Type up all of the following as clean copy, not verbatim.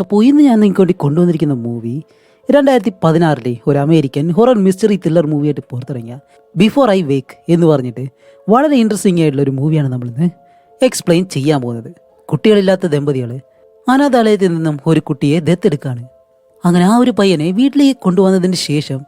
അപ്പോൾ ഇന്ന് ഞാൻ നിങ്ങൾക്ക് കൊണ്ടുവന്നിരിക്കുന്ന മൂവി 2016 ഒരു അമേരിക്കൻ ഹൊറർ മിസ്റ്ററി ത്രില്ലർ മൂവിയായിട്ട് പുറത്തിറങ്ങിയ ബിഫോർ ഐ വേക്ക് എന്ന് പറഞ്ഞിട്ട് വളരെ ഇൻട്രസ്റ്റിംഗ് ആയിട്ടുള്ള ഒരു മൂവിയാണ് നമ്മളിന്ന് എക്സ്പ്ലെയിൻ ചെയ്യാൻ പോകുന്നത്. കുട്ടികളില്ലാത്ത ദമ്പതികൾ അനാഥാലയത്തിൽ നിന്നും ഒരു കുട്ടിയെ ദത്തെടുക്കുകയാണ്. അങ്ങനെ ആ ഒരു പയ്യനെ വീട്ടിലേക്ക് കൊണ്ടുവന്നതിന് ശേഷം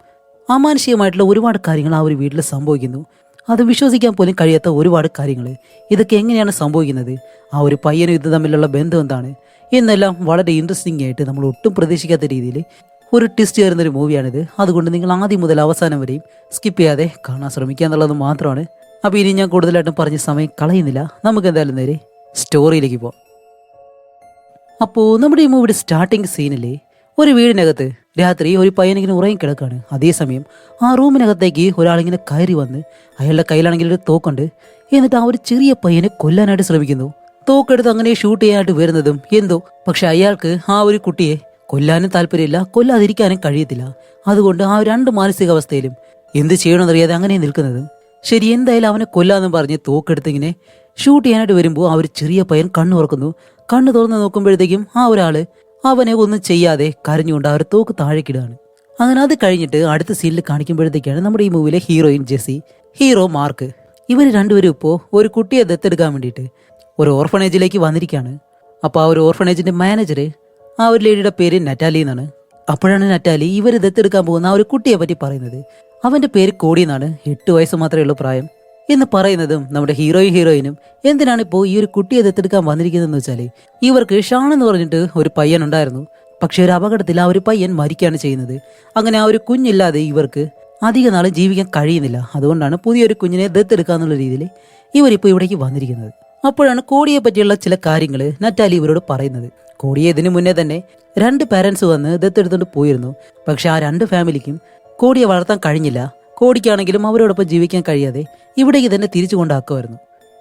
അമാനുഷികമായിട്ടുള്ള ഒരുപാട് കാര്യങ്ങൾ ആ ഒരു വീട്ടിൽ സംഭവിക്കുന്നു. അത് വിശ്വസിക്കാൻ പോലും കഴിയാത്ത ഒരുപാട് കാര്യങ്ങൾ. ഇതൊക്കെ എങ്ങനെയാണ് സംഭവിക്കുന്നത്, ആ ഒരു പയ്യനും ഇത് തമ്മിലുള്ള ബന്ധം എന്താണ് എന്നെല്ലാം വളരെ ഇൻട്രസ്റ്റിംഗ് ആയിട്ട് നമ്മൾ ഒട്ടും പ്രതീക്ഷിക്കാത്ത രീതിയിൽ ഒരു ട്വിസ്റ്റ് ചേരുന്നൊരു മൂവിയാണിത്. അതുകൊണ്ട് നിങ്ങൾ ആദ്യം മുതൽ അവസാനം വരെയും സ്കിപ്പ് ചെയ്യാതെ കാണാൻ ശ്രമിക്കുക എന്നുള്ളത് മാത്രമാണ്. അപ്പോൾ ഇനി ഞാൻ കൂടുതലായിട്ടും പറഞ്ഞ സമയം കളയുന്നില്ല, നമുക്ക് എന്തായാലും നേരെ സ്റ്റോറിയിലേക്ക് പോകാം. അപ്പോൾ നമ്മുടെ ഈ മൂവിയുടെ സ്റ്റാർട്ടിങ് സീനിലെ ഒരു വീടിനകത്ത് രാത്രി ഒരു പയ്യനിങ്ങനെ ഉറങ്ങി കിടക്കാണ്. അതേസമയം ആ റൂമിനകത്തേക്ക് ഒരാളിങ്ങനെ കയറി വന്ന് അയാളുടെ കയ്യിലാണെങ്കിൽ ഒരു തോക്കുണ്ട്. എന്നിട്ട് ആ ഒരു ചെറിയ പയ്യനെ കൊല്ലാനായിട്ട് ശ്രമിക്കുന്നു. തോക്കെടുത്ത് അങ്ങനെ ഷൂട്ട് ചെയ്യാനായിട്ട് വരുന്നതും എന്തോ, പക്ഷെ അയാൾക്ക് ആ ഒരു കുട്ടിയെ കൊല്ലാനും താല്പര്യമില്ല, കൊല്ലാതിരിക്കാനും കഴിയത്തില്ല. അതുകൊണ്ട് ആ രണ്ട് മാനസികാവസ്ഥയിലും എന്ത് ചെയ്യണമെന്നറിയാതെ അങ്ങനെ നിൽക്കുന്നതും. ശരി, എന്തായാലും അവനെ കൊല്ലാന്നും പറഞ്ഞ് തോക്കെടുത്ത് ഇങ്ങനെ ഷൂട്ട് ചെയ്യാനായിട്ട് വരുമ്പോൾ ആ ഒരു ചെറിയ പയ്യൻ കണ്ണു തുറക്കുന്നു. കണ്ണു തുറന്ന് നോക്കുമ്പോഴത്തേക്കും ആ ഒരാള് അവനെ ഒന്നും ചെയ്യാതെ കരഞ്ഞുകൊണ്ട് ആ ഒരു തോക്ക് താഴേക്കിടുകയാണ്. അങ്ങനെ അത് കഴിഞ്ഞിട്ട് അടുത്ത സീനിൽ കാണിക്കുമ്പോഴത്തേക്കാണ് നമ്മുടെ ഈ മൂവിയിലെ ഹീറോയിൻ ജെസ്സി, ഹീറോ മാർക്ക്, ഇവർ രണ്ടുപേരും ഇപ്പോൾ ഒരു കുട്ടിയെ ദത്തെടുക്കാൻ വേണ്ടിയിട്ട് ഒരു ഓർഫണേജിലേക്ക് വന്നിരിക്കുകയാണ്. അപ്പോൾ ആ ഒരു ഓർഫണേജിന്റെ മാനേജർ, ആ ഒരു ലേഡിയുടെ പേര് നറ്റാലി എന്നാണ്. അപ്പോഴാണ് നറ്റാലി ഇവർ ദത്തെടുക്കാൻ പോകുന്ന ആ ഒരു കുട്ടിയെ പറ്റി പറയുന്നത്. അവന്റെ പേര് കോടി എന്നാണ്, 8 വയസ്സ് മാത്രമേ ഉള്ളൂ പ്രായം എന്ന് പറയുന്നതും നമ്മുടെ ഹീറോയിനും എന്തിനാണ് ഇപ്പോൾ ഈ ഒരു കുട്ടിയെ ദത്തെടുക്കാൻ വന്നിരിക്കുന്നതെന്ന് വെച്ചാൽ, ഇവർക്ക് ഷാൺ എന്ന് പറഞ്ഞിട്ട് ഒരു പയ്യൻ ഉണ്ടായിരുന്നു. പക്ഷെ ഒരു അപകടത്തിൽ ആ ഒരു പയ്യൻ മരിക്കുകയാണ് ചെയ്യുന്നത്. അങ്ങനെ ആ ഒരു കുഞ്ഞില്ലാതെ ഇവർക്ക് അധിക നാൾ ജീവിക്കാൻ കഴിയുന്നില്ല. അതുകൊണ്ടാണ് പുതിയൊരു കുഞ്ഞിനെ ദത്തെടുക്കാന്നുള്ള രീതിയിൽ ഇവരിപ്പോൾ ഇവിടേക്ക് വന്നിരിക്കുന്നത്. അപ്പോഴാണ് കോടിയെ പറ്റിയുള്ള ചില കാര്യങ്ങൾ നറ്റാലി ഇവരോട് പറയുന്നത്. കോടിയെ ഇതിനു മുന്നേ തന്നെ 2 പാരന്റ്സ് വന്ന് ദത്തെടുത്തുകൊണ്ട് പോയിരുന്നു. പക്ഷെ ആ 2 ഫാമിലിക്കും കോടിയെ വളർത്താൻ കഴിഞ്ഞില്ല. കോടിക്കാണെങ്കിലും അവരോടൊപ്പം ജീവിക്കാൻ കഴിയാതെ ഇവിടേക്ക് തന്നെ തിരിച്ചു കൊണ്ടാക്കുമായിരുന്നു.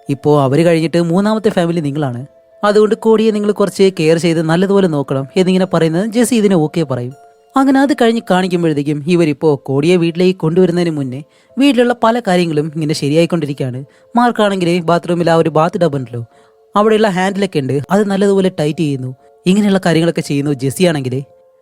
ഇപ്പോൾ അവർ കഴിഞ്ഞിട്ട് 3ാമത്തെ ഫാമിലി നിങ്ങളാണ്. അതുകൊണ്ട് കോടിയെ നിങ്ങൾ കുറച്ച് കെയർ ചെയ്ത് നല്ലതുപോലെ നോക്കണം എന്നിങ്ങനെ പറയുന്നത് ജെസ്സി ഇതിനെ ഓക്കെ പറയും. അങ്ങനെ അത് കഴിഞ്ഞ് കാണിക്കുമ്പോഴത്തേക്കും ഇവരിപ്പോൾ കോടിയെ വീട്ടിലേക്ക് കൊണ്ടുവരുന്നതിന് മുന്നേ വീട്ടിലുള്ള പല കാര്യങ്ങളും ഇങ്ങനെ ശരിയായിക്കൊണ്ടിരിക്കുകയാണ്. മാർക്കാണെങ്കിൽ ബാത്റൂമിൽ ആ ഒരു ബാത്ത് ടബ് ഉണ്ടല്ലോ, അവിടെയുള്ള ഹാൻഡിലൊക്കെ ഉണ്ട്, അത് നല്ലതുപോലെ ടൈറ്റ് ചെയ്യുന്നു. ഇങ്ങനെയുള്ള കാര്യങ്ങളൊക്കെ ചെയ്യുന്നു. ജെസ്സി ആണെങ്കിൽ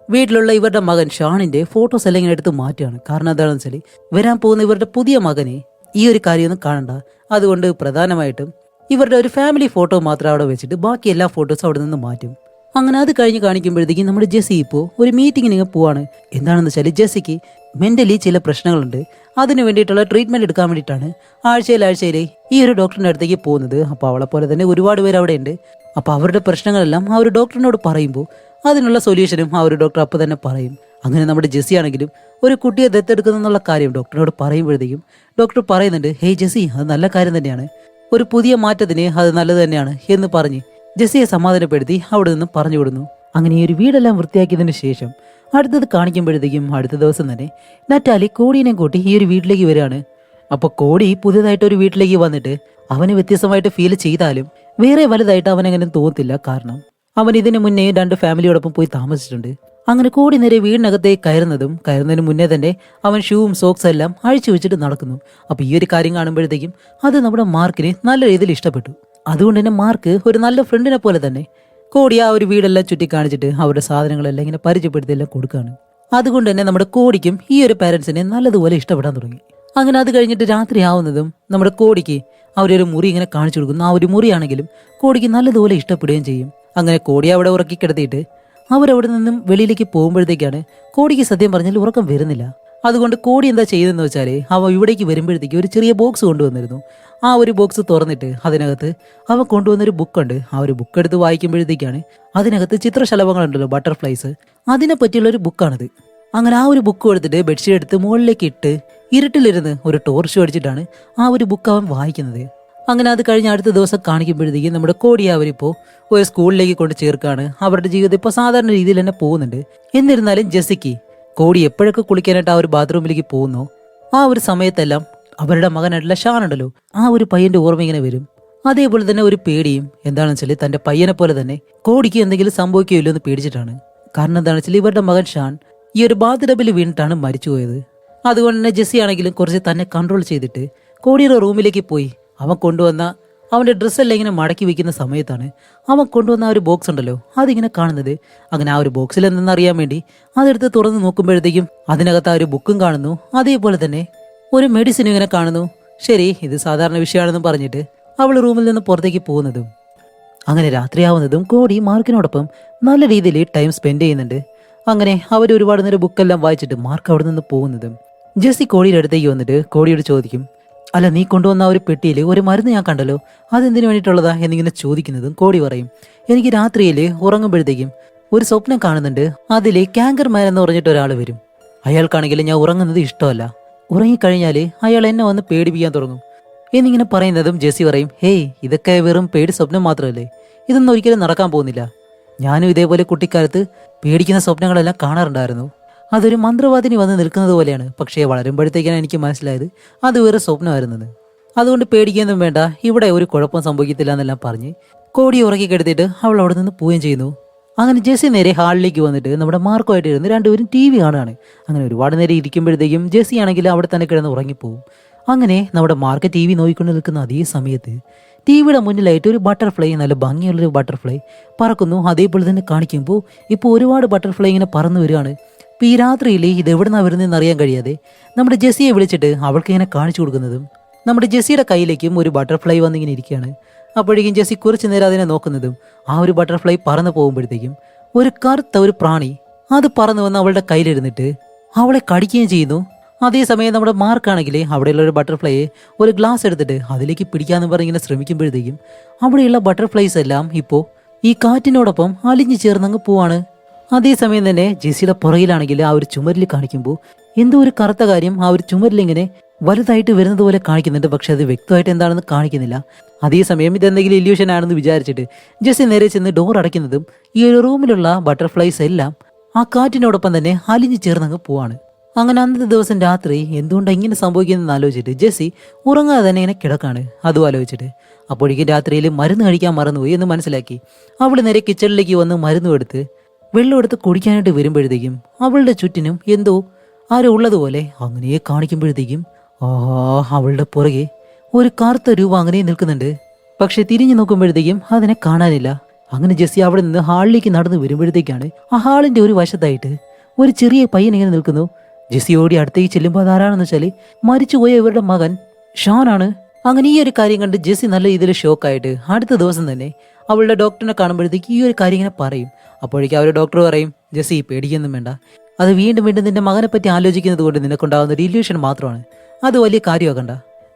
വീട്ടിലുള്ള ഇവരുടെ മകൻ ഷാണിന്റെ ഫോട്ടോസ് എല്ലാം ഇങ്ങനെ എടുത്ത് മാറ്റുകയാണ്. കാരണം എന്താണെന്ന് വെച്ചാൽ വരാൻ പോകുന്ന ഇവരുടെ പുതിയ മകനെ ഈ ഒരു കാര്യമൊന്നും കാണണ്ട. അതുകൊണ്ട് പ്രധാനമായിട്ടും ഇവരുടെ ഒരു ഫാമിലി ഫോട്ടോ മാത്രം അവിടെ വെച്ചിട്ട് ബാക്കി എല്ലാ ഫോട്ടോസും അവിടെ നിന്ന് മാറ്റും. അങ്ങനെ അത് കഴിഞ്ഞ് കാണിക്കുമ്പോഴത്തേക്കും നമ്മുടെ ജെസ്സി ഇപ്പോൾ ഒരു മീറ്റിങ്ങിന് പോവാണ്. എന്താണെന്ന് വെച്ചാൽ ജെസ്സിക്ക് മെന്റലി ചില പ്രശ്നങ്ങളുണ്ട്. അതിന് വേണ്ടിയിട്ടുള്ള ട്രീറ്റ്മെന്റ് എടുക്കാൻ വേണ്ടിയിട്ടാണ് ആഴ്ചയിൽ ഈ ഒരു ഡോക്ടറിന്റെ അടുത്തേക്ക് പോകുന്നത്. അപ്പോൾ അവളെ പോലെ തന്നെ ഒരുപാട് പേര് അവിടെ ഉണ്ട്. അപ്പോൾ അവരുടെ പ്രശ്നങ്ങളെല്ലാം ആ ഒരു ഡോക്ടറിനോട് പറയുമ്പോൾ അതിനുള്ള സൊല്യൂഷനും ആ ഒരു ഡോക്ടർ അപ്പോൾ തന്നെ പറയും. അങ്ങനെ നമ്മുടെ ജെസ്സി ആണെങ്കിലും ഒരു കുട്ടിയെ ദത്തെടുക്കുന്നുള്ള കാര്യം ഡോക്ടറിനോട് പറയുമ്പോഴത്തേക്കും ഡോക്ടർ പറയുന്നുണ്ട്, ഹേയ് ജെസ്സി, അത് നല്ല കാര്യം തന്നെയാണ്, ഒരു പുതിയ മാറ്റത്തിന് അത് നല്ലത് തന്നെയാണ് എന്ന് പറഞ്ഞ് ജെസ്സിയെ സമാധാനപ്പെടുത്തി അവിടെ നിന്നും പറഞ്ഞു വിടുന്നു. അങ്ങനെ ഈ ഒരു വീടെല്ലാം വൃത്തിയാക്കിയതിനു ശേഷം അടുത്തത് കാണിക്കുമ്പോഴത്തേക്കും അടുത്ത ദിവസം തന്നെ നറ്റാലി കോടീനെ കൂട്ടി ഈ ഒരു വീട്ടിലേക്ക് വരികയാണ്. അപ്പോൾ കോടി പുതിയതായിട്ട് ഒരു വീട്ടിലേക്ക് വന്നിട്ട് അവന് വ്യത്യസ്തമായിട്ട് ഫീൽ ചെയ്താലും വേറെ വലുതായിട്ട് അവനങ്ങനെ തോന്നത്തില്ല. കാരണം അവൻ ഇതിനു മുന്നേ 2 ഫാമിലിയോടൊപ്പം പോയി താമസിച്ചിട്ടുണ്ട്. അങ്ങനെ കോടി നേരെ വീടിനകത്തേക്ക് കയറുന്നതിന് മുന്നേ തന്നെ അവൻ ഷൂവും സോക്സ് എല്ലാം അഴിച്ചു വെച്ചിട്ട് നടക്കുന്നു. അപ്പൊ ഈ ഒരു കാര്യം കാണുമ്പോഴത്തേക്കും അത് നമ്മുടെ മാർക്കിന് നല്ല രീതിയിൽ ഇഷ്ടപ്പെട്ടു. അതുകൊണ്ട് തന്നെ മാർക്ക് ഒരു നല്ല ഫ്രണ്ടിനെ പോലെ തന്നെ കോടി ആ ഒരു വീടെല്ലാം ചുറ്റി കാണിച്ചിട്ട് അവരുടെ സാധനങ്ങളെല്ലാം ഇങ്ങനെ പരിചയപ്പെടുത്തി എല്ലാം കൊടുക്കുകയാണ്. അതുകൊണ്ട് തന്നെ നമ്മുടെ കോടിക്കും ഈ ഒരു പാരന്റ്സിനെ നല്ലതുപോലെ ഇഷ്ടപ്പെടാൻ തുടങ്ങി. അങ്ങനെ അത് കഴിഞ്ഞിട്ട് രാത്രി ആവുന്നതും നമ്മുടെ കോടിക്ക് അവരൊരു മുറി ഇങ്ങനെ കാണിച്ചു കൊടുക്കുന്നു. ആ ഒരു മുറിയാണെങ്കിലും കോടിക്ക് നല്ലതുപോലെ ഇഷ്ടപ്പെടുകയും ചെയ്യും. അങ്ങനെ കോടിയെ അവിടെ ഉറക്കി കിടത്തിയിട്ട് അവരവിടെ നിന്നും വെളിയിലേക്ക് പോകുമ്പോഴത്തേക്കാണ് കോടിക്ക് സത്യം പറഞ്ഞാൽ ഉറക്കം വരുന്നില്ല. അതുകൊണ്ട് കോടി എന്താ ചെയ്തതെന്ന് വെച്ചാൽ അവ ഇവിടേക്ക് വരുമ്പോഴത്തേക്ക് ഒരു ചെറിയ ബോക്സ് കൊണ്ടുവന്നിരുന്നു. ആ ഒരു ബോക്സ് തുറന്നിട്ട് അതിനകത്ത് അവൻ കൊണ്ടുവന്നൊരു ബുക്കുണ്ട്. ആ ഒരു ബുക്ക് എടുത്ത് വായിക്കുമ്പോഴത്തേക്കാണ് അതിനകത്ത് ചിത്രശലഭങ്ങളുണ്ടല്ലോ, ബട്ടർഫ്ലൈസ്, അതിനെ പറ്റിയുള്ള ഒരു ബുക്കാണിത്. അങ്ങനെ ആ ഒരു ബുക്ക് എടുത്തിട്ട് ബെഡ്ഷീറ്റ് എടുത്ത് മുകളിലേക്ക് ഇട്ട് ഇരുട്ടിലിരുന്ന് ഒരു ടോർച്ച് അടിച്ചിട്ടാണ് ആ ഒരു ബുക്ക് അവൻ വായിക്കുന്നത്. അങ്ങനെ അത് കഴിഞ്ഞ് അടുത്ത ദിവസം കാണിക്കുമ്പോഴത്തേക്കും നമ്മുടെ കോടി അവരിപ്പോൾ ഒരു സ്കൂളിലേക്ക് കൊണ്ട് ചേർക്കാണ്. അവരുടെ ജീവിതം ഇപ്പോൾ സാധാരണ രീതിയിൽ തന്നെ പോകുന്നുണ്ട്. എന്നിരുന്നാലും ജെസ്സിക്ക് കോടി എപ്പോഴൊക്കെ കുളിക്കാനായിട്ട് ആ ഒരു ബാത്റൂമിലേക്ക് പോകുന്നോ ആ ഒരു സമയത്തെല്ലാം അവരുടെ മകനായിട്ടുള്ള ഷാൻ ഉണ്ടല്ലോ, ആ ഒരു പയ്യന്റെ ഓർമ്മ ഇങ്ങനെ വരും. അതേപോലെ തന്നെ ഒരു പേടിയും. എന്താണെന്ന് വെച്ചാൽ തന്റെ പയ്യനെ പോലെ തന്നെ കോടിക്ക് എന്തെങ്കിലും സംഭവിക്കുകയില്ലോ എന്ന് പേടിച്ചിട്ടാണ്. കാരണം എന്താണെന്ന് വെച്ചാൽ ഇവരുടെ മകൻ ഷാൻ ഈ ഒരു ബാത്ത് ടബിൽ വീണിട്ടാണ് മരിച്ചുപോയത്. അതുകൊണ്ട് തന്നെ ജെസ്സി ആണെങ്കിലും കുറച്ച് തന്നെ കൺട്രോൾ ചെയ്തിട്ട് കോടിയുടെ റൂമിലേക്ക് പോയി അവൻ കൊണ്ടുവന്ന അവൻ്റെ ഡ്രസ്സെല്ലാം ഇങ്ങനെ മടക്കി വെക്കുന്ന സമയത്താണ് അവൻ കൊണ്ടുവന്ന ആ ഒരു ബോക്സ് ഉണ്ടല്ലോ അതിങ്ങനെ കാണുന്നത്. അങ്ങനെ ആ ഒരു ബോക്സിൽ എന്തെന്നറിയാൻ വേണ്ടി അതെടുത്ത് തുറന്ന് നോക്കുമ്പോഴത്തേക്കും അതിനകത്ത് ആ ഒരു ബുക്കും കാണുന്നു. അതേപോലെ തന്നെ ഒരു മെഡിസിനും ഇങ്ങനെ കാണുന്നു. ശരി, ഇത് സാധാരണ വിഷയമാണെന്ന് പറഞ്ഞിട്ട് അവൾ റൂമിൽ നിന്ന് പുറത്തേക്ക് പോകുന്നതും അങ്ങനെ രാത്രിയാവുന്നതും കോടി മാർക്കിനോടൊപ്പം നല്ല രീതിയിൽ ടൈം സ്പെൻഡ് ചെയ്യുന്നുണ്ട്. അങ്ങനെ അവർ ഒരുപാട് നേരം ബുക്കെല്ലാം വായിച്ചിട്ട് മാർക്ക് അവിടെ നിന്ന് പോകുന്നതും ജെസ്സി കോടിയുടെ അടുത്തേക്ക് വന്നിട്ട് കോടിയോട് ചോദിക്കും, അല്ല നീ കൊണ്ടുവന്ന ആ ഒരു പെട്ടിയിൽ ഒരു മരുന്ന് ഞാൻ കണ്ടല്ലോ, അതെന്തിനു വേണ്ടിയിട്ടുള്ളതാ എന്നിങ്ങനെ ചോദിക്കുന്നതും കോടി പറയും, എനിക്ക് രാത്രിയിൽ ഉറങ്ങുമ്പോഴത്തേക്കും ഒരു സ്വപ്നം കാണുന്നുണ്ട്. അതിൽ ക്യാങ്കർ മാൻ എന്ന് പറഞ്ഞിട്ട് ഒരാൾ വരും. അയാൾക്കാണെങ്കിൽ ഞാൻ ഉറങ്ങുന്നത് ഇഷ്ടമല്ല, ഉറങ്ങിക്കഴിഞ്ഞാൽ അയാൾ എന്നെ വന്ന് പേടിപ്പിക്കാൻ തുടങ്ങും എന്നിങ്ങനെ പറയുന്നതും ജെസ്സി പറയും, ഹേയ് ഇതൊക്കെ വെറും പേടി സ്വപ്നം മാത്രമല്ലേ, ഇതൊന്നും ഒരിക്കലും നടക്കാൻ പോകുന്നില്ല. ഞാനും ഇതേപോലെ കുട്ടിക്കാലത്ത് പേടിക്കുന്ന സ്വപ്നങ്ങളെല്ലാം കാണാറുണ്ടായിരുന്നു. അതൊരു മന്ത്രവാദിനി വന്ന് നിൽക്കുന്നത് പോലെയാണ്. പക്ഷേ വളരുമ്പോഴത്തേക്കാണ് എനിക്ക് മനസ്സിലായത് അത് വേറെ സ്വപ്നമായിരുന്നത്. അതുകൊണ്ട് പേടിക്കൊന്നും വേണ്ട, ഇവിടെ ഒരു കുഴപ്പം സംഭവിക്കത്തില്ല എന്നെല്ലാം പറഞ്ഞ് കോടി ഉറക്കി കെടുത്തിട്ട് അവൾ അവിടെ നിന്ന് പോവുകയും ചെയ്യുന്നു. അങ്ങനെ ജെസ്സി നേരെ ഹാളിലേക്ക് വന്നിട്ട് നമ്മുടെ മാർക്കുമായിട്ട് ഇരുന്ന് രണ്ടുപേരും TV കാണുകയാണ്. അങ്ങനെ ഒരുപാട് നേരം ഇരിക്കുമ്പോഴത്തേക്കും ജെസ്സി ആണെങ്കിൽ അവിടെ തന്നെ കിടന്ന് ഉറങ്ങിപ്പോവും. അങ്ങനെ നമ്മുടെ മാർക്ക് TV നോക്കിക്കൊണ്ട് നിൽക്കുന്ന അതേ സമയത്ത് TVയുടെ മുന്നിലായിട്ട് ഒരു ബട്ടർഫ്ലൈ, നല്ല ഭംഗിയുള്ളൊരു ബട്ടർഫ്ലൈ പറക്കുന്നു. അതേപോലെ തന്നെ കാണിക്കുമ്പോൾ ഇപ്പോൾ ഒരുപാട് ബട്ടർഫ്ലൈ ഇങ്ങനെ പറന്നു വരികയാണ്. ഇപ്പോൾ ഈ രാത്രിയിൽ ഇത് എവിടെ നിന്നാണ് വരുന്നതെന്ന് അറിയാൻ കഴിയാതെ നമ്മുടെ ജെസ്സിയെ വിളിച്ചിട്ട് അവൾക്ക് ഇങ്ങനെ കാണിച്ചു കൊടുക്കുന്നതും നമ്മുടെ ജെസ്സിയുടെ കയ്യിലേക്കും ഒരു ബട്ടർഫ്ലൈ വന്നിങ്ങനെ ഇരിക്കുകയാണ്. അപ്പോഴേക്കും ജെസ്സി കുറച്ച് നേരം അതിനെ നോക്കുന്നതും ആ ഒരു ബട്ടർഫ്ലൈ പറന്നു പോകുമ്പോഴത്തേക്കും ഒരു കറുത്ത ഒരു പ്രാണി അത് പറന്നു വന്ന് അവളുടെ കയ്യിലിരുന്നിട്ട് അവളെ കടിക്കുകയും ചെയ്യുന്നു. അതേസമയം നമ്മുടെ മാർക്കാണെങ്കിൽ അവിടെയുള്ള ഒരു ബട്ടർഫ്ലൈയെ ഒരു ഗ്ലാസ് എടുത്തിട്ട് അതിലേക്ക് പിടിക്കാന്ന് പറഞ്ഞിങ്ങനെ ശ്രമിക്കുമ്പോഴത്തേക്കും അവിടെയുള്ള ബട്ടർഫ്ലൈസ് എല്ലാം ഇപ്പോൾ ഈ കാറ്റിനോടൊപ്പം അലിഞ്ഞു ചേർന്നങ്ങ് പോവാണ്. അതേസമയം തന്നെ ജെസ്സിയുടെ പുറകിലാണെങ്കിൽ ആ ഒരു ചുമരിൽ കാണിക്കുമ്പോൾ എന്തോ ഒരു കറുത്ത കാര്യം ആ ഒരു ചുമരിലിങ്ങനെ വലുതായിട്ട് വരുന്നത് പോലെ കാണിക്കുന്നുണ്ട്. പക്ഷെ അത് വ്യക്തമായിട്ട് എന്താണെന്ന് കാണിക്കുന്നില്ല. അതേസമയം ഇതെന്തെങ്കിലും ഇല്യൂഷൻ ആണെന്ന് വിചാരിച്ചിട്ട് ജെസ്സി നേരെ ചെന്ന് ഡോർ അടയ്ക്കുന്നതും ഈ ഒരു റൂമിലുള്ള ബട്ടർഫ്ലൈസ് എല്ലാം ആ കാറ്റിനോടൊപ്പം തന്നെ അലിഞ്ഞു ചേർന്നങ്ങ് പോവാണ്. അങ്ങനെ അന്നത്തെ ദിവസം രാത്രി എന്തുകൊണ്ടാണ് ഇങ്ങനെ സംഭവിക്കുന്നതെന്ന് ആലോചിച്ചിട്ട് ജെസ്സി ഉറങ്ങാതെ തന്നെ ഇങ്ങനെ കിടക്കാണ്. അതും ആലോചിച്ചിട്ട് അപ്പോഴേക്കും രാത്രിയിൽ മരുന്ന് കഴിക്കാൻ മറന്നുപോയി എന്ന് മനസ്സിലാക്കി അവൾ നേരെ കിച്ചണിലേക്ക് വന്ന് മരുന്നും എടുത്ത് വെള്ളം എടുത്ത് കുടിക്കാനായിട്ട് വരുമ്പോഴത്തേക്കും അവളുടെ ചുറ്റിനും എന്തോ ആരോ ഉള്ളതുപോലെ അങ്ങനെ കാണിക്കുമ്പോഴത്തേക്കും അവളുടെ പുറകെ ഒരു കറുത്ത രൂപം അങ്ങനെ നിൽക്കുന്നുണ്ട്. പക്ഷെ തിരിഞ്ഞു നോക്കുമ്പോഴത്തേക്കും അതിനെ കാണാനില്ല. അങ്ങനെ ജെസ്സി അവിടെ നിന്ന് ഹാളിലേക്ക് നടന്നു വരുമ്പോഴത്തേക്കാണ് ആ ഹാളിന്റെ ഒരു വശത്തായിട്ട് ഒരു ചെറിയ പയ്യൻ ഇങ്ങനെ നിൽക്കുന്നു. ജെസ്സി ഓടി അടുത്തേക്ക് ചെല്ലുമ്പോൾ അതാരാണെന്ന് വെച്ചാൽ മരിച്ചുപോയ ഇവരുടെ മകൻ ഷാനാണ്. അങ്ങനെ ഈ ഒരു കാര്യം കണ്ട് ജെസ്സി നല്ല രീതിയിൽ ഷോക്കായിട്ട് അടുത്ത ദിവസം തന്നെ അവളുടെ ഡോക്ടറിനെ കാണുമ്പോഴത്തേക്ക് ഈ ഒരു കാര്യം ഇങ്ങനെ പറയും. അപ്പോഴേക്കും അവർ ഡോക്ടർ പറയും, ജെസ്സി പേടിക്കൊന്നും വേണ്ട, അത് വീണ്ടും വീണ്ടും നിന്റെ മകനെ പറ്റി ആലോചിക്കുന്നത് കൊണ്ട് നിനക്കുണ്ടാകുന്ന ഒരു ഇല്യൂഷൻ മാത്രമാണ്, അത് വലിയ കാര്യമാക്കണ്ട.